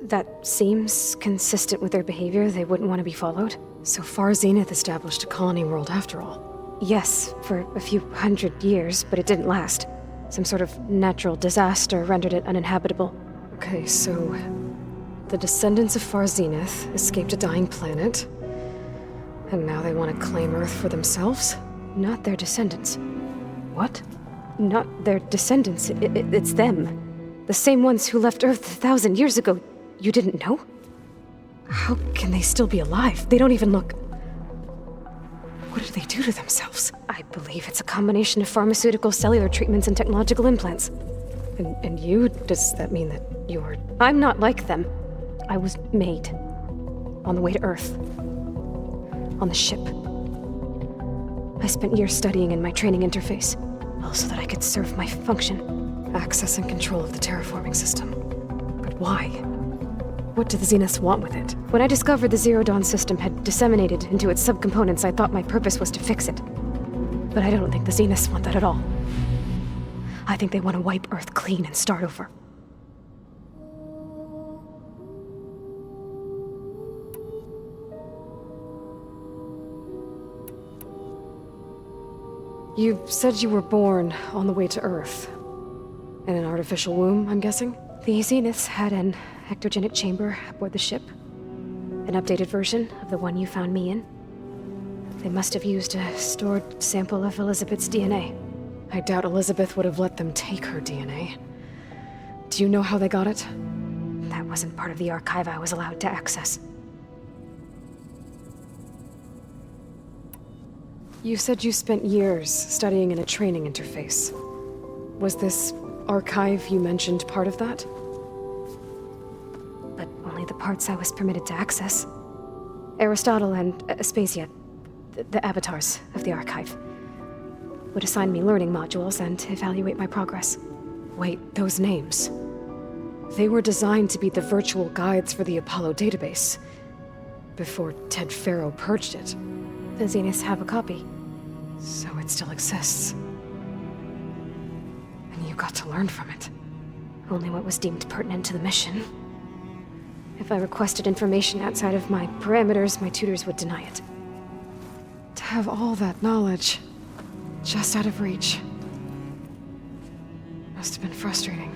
That seems consistent with their behavior. They wouldn't want to be followed. So far, Zenith established a colony world after all. Yes, for a few hundred years, but it didn't last. Some sort of natural disaster rendered it uninhabitable. Okay, so the descendants of Far Zenith escaped a dying planet, and now they want to claim Earth for themselves? Not their descendants. What? Not their descendants. It's them. The same ones who left Earth 1,000 years ago. You didn't know? How can they still be alive? They don't even look... What did they do to themselves? I believe it's a combination of pharmaceutical, cellular treatments, and technological implants. And you? Does that mean that you're... I'm not like them. I was made. On the way to Earth. On the ship. I spent years studying in my training interface, all so that I could serve my function. Access and control of the terraforming system. But why? What do the Zeniths want with it? When I discovered the Zero Dawn system had disseminated into its subcomponents, I thought my purpose was to fix it. But I don't think the Zeniths want that at all. I think they want to wipe Earth clean and start over. You said you were born on the way to Earth. In an artificial womb, I'm guessing? The Zeniths had an ectogenic chamber aboard the ship. An updated version of the one you found me in. They must have used a stored sample of Elizabeth's DNA. I doubt Elizabeth would have let them take her DNA. Do you know how they got it? That wasn't part of the archive I was allowed to access. You said you spent years studying in a training interface. Was this archive you mentioned part of that? parts I was permitted to access. Aristotle and Aspasia, the avatars of the archive, would assign me learning modules and evaluate my progress. Wait, those names. They were designed to be the virtual guides for the Apollo database, before Ted Faro purged it. The Zeniths have a copy. So it still exists. And you got to learn from it. Only what was deemed pertinent to the mission. If I requested information outside of my parameters, my tutors would deny it. To have all that knowledge, just out of reach, must have been frustrating.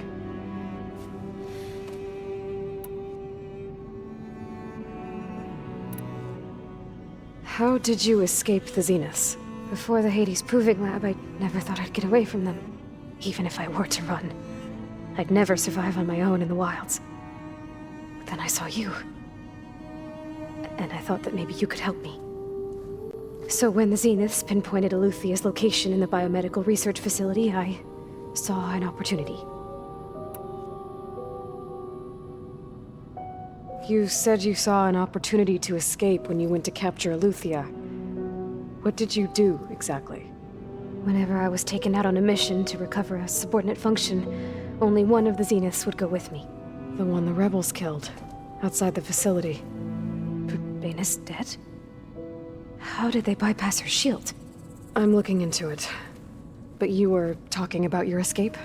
How did you escape the Zeniths? Before the Hades Proving Lab, I never thought I'd get away from them. Even if I were to run. I'd never survive on my own in the wilds. But then I saw you. And I thought that maybe you could help me. So when the Zeniths pinpointed ELEUTHIA's location in the biomedical research facility, I saw an opportunity. You said you saw an opportunity to escape when you went to capture ELEUTHIA. What did you do, exactly? Whenever I was taken out on a mission to recover a subordinate function, only one of the Zeniths would go with me. The one the rebels killed, outside the facility. But Baina's dead? How did they bypass her shield? I'm looking into it. But you were talking about your escape?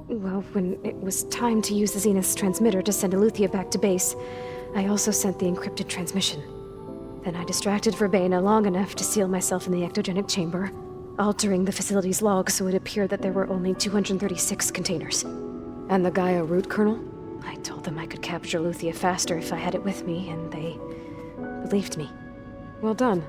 Well, when it was time to use the Zenith's transmitter to send ELEUTHIA back to base, I also sent the encrypted transmission. Then I distracted Verbaina long enough to seal myself in the ectogenic chamber, altering the facility's log so it appeared that there were only 236 containers. And the Gaia root kernel? I told them I could capture ELEUTHIA faster if I had it with me, and they believed me. Well done.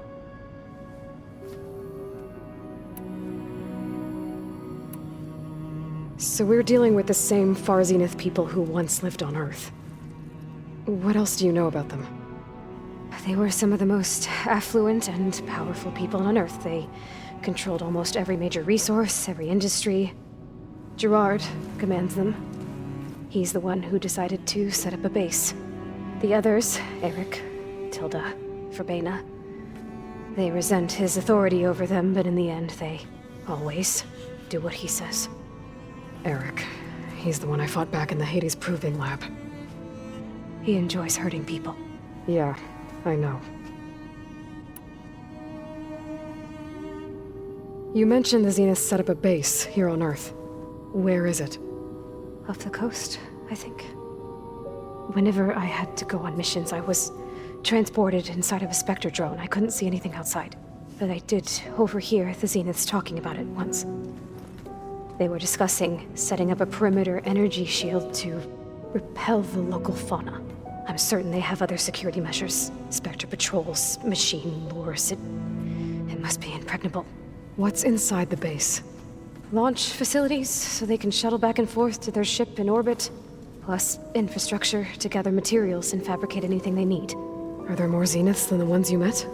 So we're dealing with the same Far Zenith people who once lived on Earth. What else do you know about them? They were some of the most affluent and powerful people on Earth. They controlled almost every major resource, every industry. Gerard commands them. He's the one who decided to set up a base. The others, Eric, Tilda, Verbaina, they resent his authority over them, but in the end, they always do what he says. Eric. He's the one I fought back in the Hades Proving Lab. He enjoys hurting people. Yeah, I know. You mentioned the Zeniths set up a base here on Earth. Where is it? Off the coast, I think. Whenever I had to go on missions, I was transported inside of a Spectre drone. I couldn't see anything outside. But I did overhear the Zeniths talking about it once. They were discussing setting up a perimeter energy shield to repel the local fauna. I'm certain they have other security measures. Spectre patrols, machine lures. It must be impregnable. What's inside the base? Launch facilities, so they can shuttle back and forth to their ship in orbit. Plus infrastructure to gather materials and fabricate anything they need. Are there more Zeniths than the ones you met?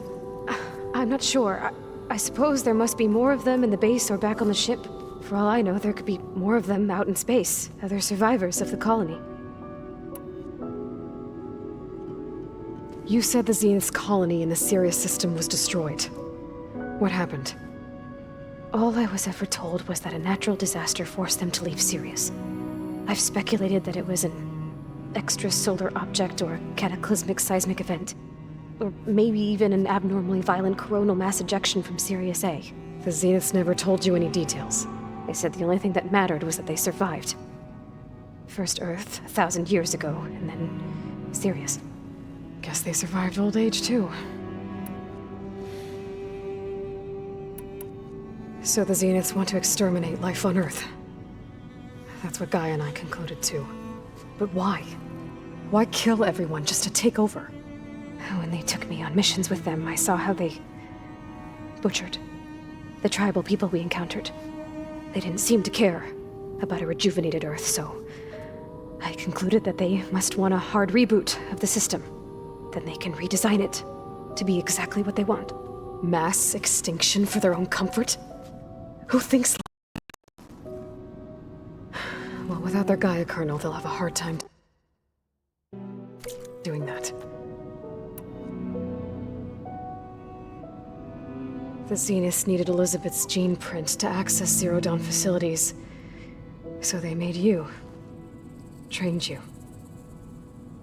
I'm not sure. I suppose there must be more of them in the base or back on the ship. For all I know, there could be more of them out in space, other survivors of the colony. You said the Zenith's colony in the Sirius system was destroyed. What happened? All I was ever told was that a natural disaster forced them to leave Sirius. I've speculated that it was an extrasolar object or a cataclysmic seismic event. Or maybe even an abnormally violent coronal mass ejection from Sirius A. The Zeniths never told you any details. They said the only thing that mattered was that they survived. First Earth, 1,000 years ago, and then Sirius. Guess they survived old age, too. So the Zeniths want to exterminate life on Earth. That's what Gaia and I concluded, too. But why? Why kill everyone just to take over? When they took me on missions with them, I saw how they butchered the tribal people we encountered. They didn't seem to care about a rejuvenated Earth, so I concluded that they must want a hard reboot of the system. Then they can redesign it to be exactly what they want. Mass extinction for their own comfort? Who thinks like... Well, without their Gaia kernel, they'll have a hard time. doing that. The Zeniths needed Elizabeth's gene print to access Zero Dawn facilities. So they made you. Trained you.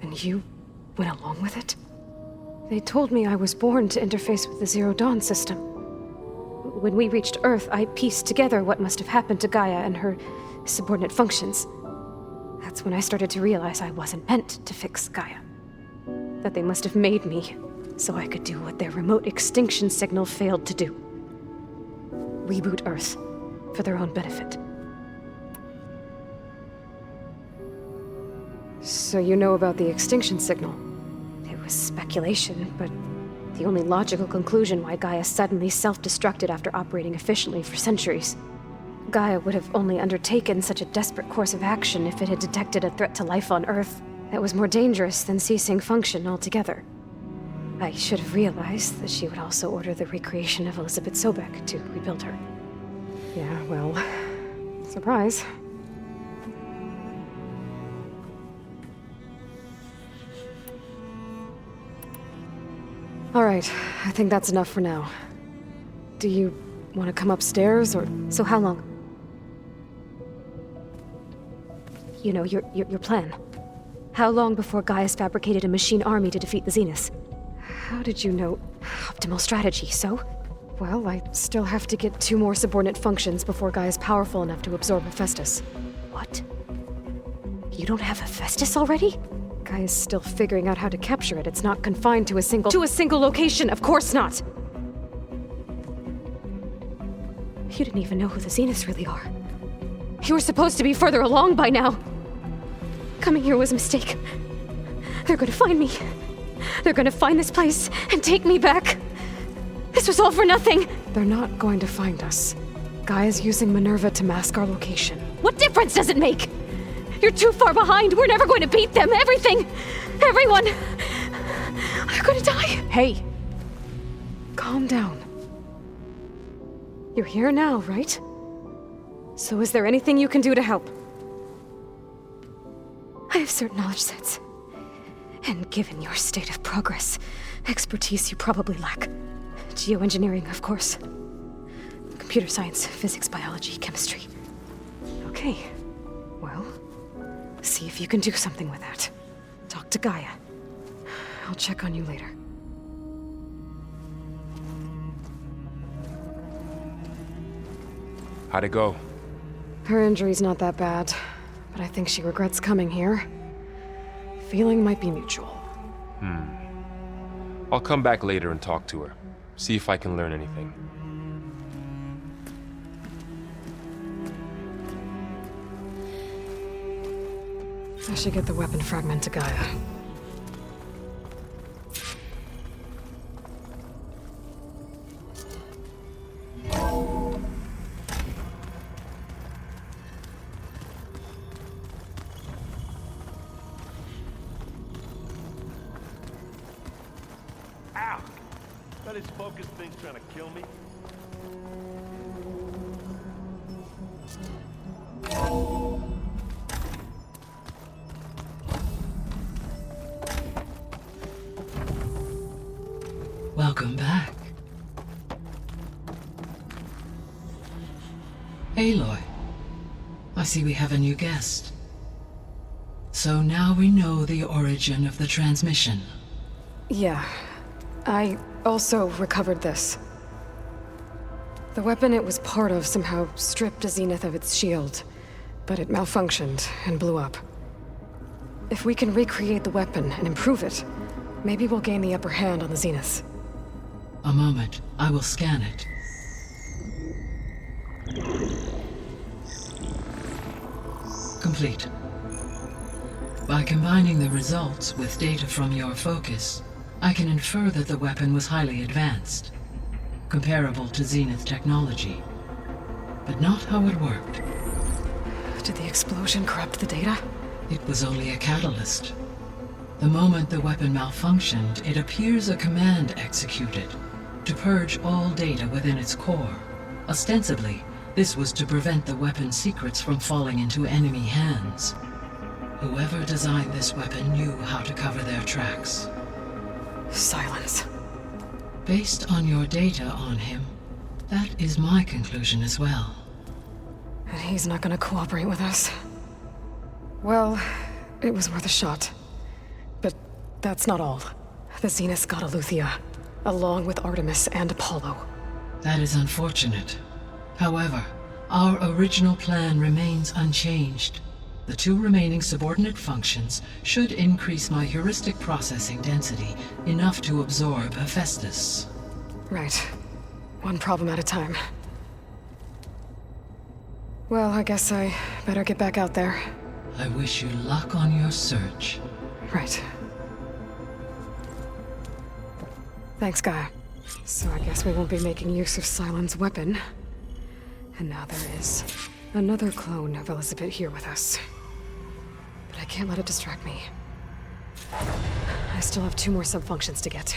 And you went along with it? They told me I was born to interface with the Zero Dawn system. When we reached Earth, I pieced together what must have happened to Gaia and her subordinate functions. That's when I started to realize I wasn't meant to fix Gaia. That they must have made me so I could do what their remote extinction signal failed to do. Reboot Earth for their own benefit. So you know about the extinction signal? It was speculation, but the only logical conclusion why Gaia suddenly self-destructed after operating efficiently for centuries. Gaia would have only undertaken such a desperate course of action if it had detected a threat to life on Earth that was more dangerous than ceasing function altogether. I should have realized that she would also order the recreation of Elizabeth Sobek to rebuild her. Yeah, well, surprise. All right, I think that's enough for now. Do you want to come upstairs, or... So how long? You know, your plan. How long before Gaia's fabricated a machine army to defeat the Zeniths? How did you know? Optimal strategy, so? Well, I still have to get 2 more subordinate functions before Gaia's powerful enough to absorb Hephaestus. What? You don't have Hephaestus already? Gaia's still figuring out how to capture it. It's not confined to a single... To a single location! Of course not! You didn't even know who the Zeniths really are. You were supposed to be further along by now. Coming here was a mistake. They're gonna find me. They're gonna find this place and take me back. This was all for nothing. They're not going to find us. Gaia's using Minerva to mask our location. What difference does it make? You're too far behind. We're never going to beat them. Everything. Everyone. They're gonna die. Hey. Calm down. You're here now, right? So is there anything you can do to help? I have certain knowledge sets. And given your state of progress, expertise you probably lack. Geoengineering, of course. Computer science, physics, biology, chemistry. Okay. Well, see if you can do something with that. Talk to Gaia. I'll check on you later. How'd it go? Her injury's not that bad, but I think she regrets coming here. Feeling might be mutual. I'll come back later and talk to her. See if I can learn anything. I should get the weapon fragment to Gaia. Ow! That is focus thing trying to kill me? Welcome back. Aloy, I see we have a new guest. So now we know the origin of the transmission. Yeah. I also recovered this. The weapon it was part of somehow stripped a Zenith of its shield, but it malfunctioned and blew up. If we can recreate the weapon and improve it, maybe we'll gain the upper hand on the Zeniths. A moment, I will scan it. Complete. By combining the results with data from your focus, I can infer that the weapon was highly advanced, comparable to Zenith technology, but not how it worked. Did the explosion corrupt the data? It was only a catalyst. The moment the weapon malfunctioned, it appears a command executed to purge all data within its core. Ostensibly, this was to prevent the weapon's secrets from falling into enemy hands. Whoever designed this weapon knew how to cover their tracks. Silence. Based on your data on him, that is my conclusion as well. And he's not gonna cooperate with us. Well, it was worth a shot. But that's not all. The Zeniths got ELEUTHIA, along with Artemis and Apollo. That is unfortunate. However, our original plan remains unchanged. The 2 remaining subordinate functions should increase my heuristic processing density enough to absorb Hephaestus. Right. One problem at a time. Well, I guess I better get back out there. I wish you luck on your search. Right. Thanks, Gaia. So I guess we won't be making use of Cylon's weapon. And now there is another clone of Elizabeth here with us. But I can't let it distract me. I still have 2 more subfunctions to get.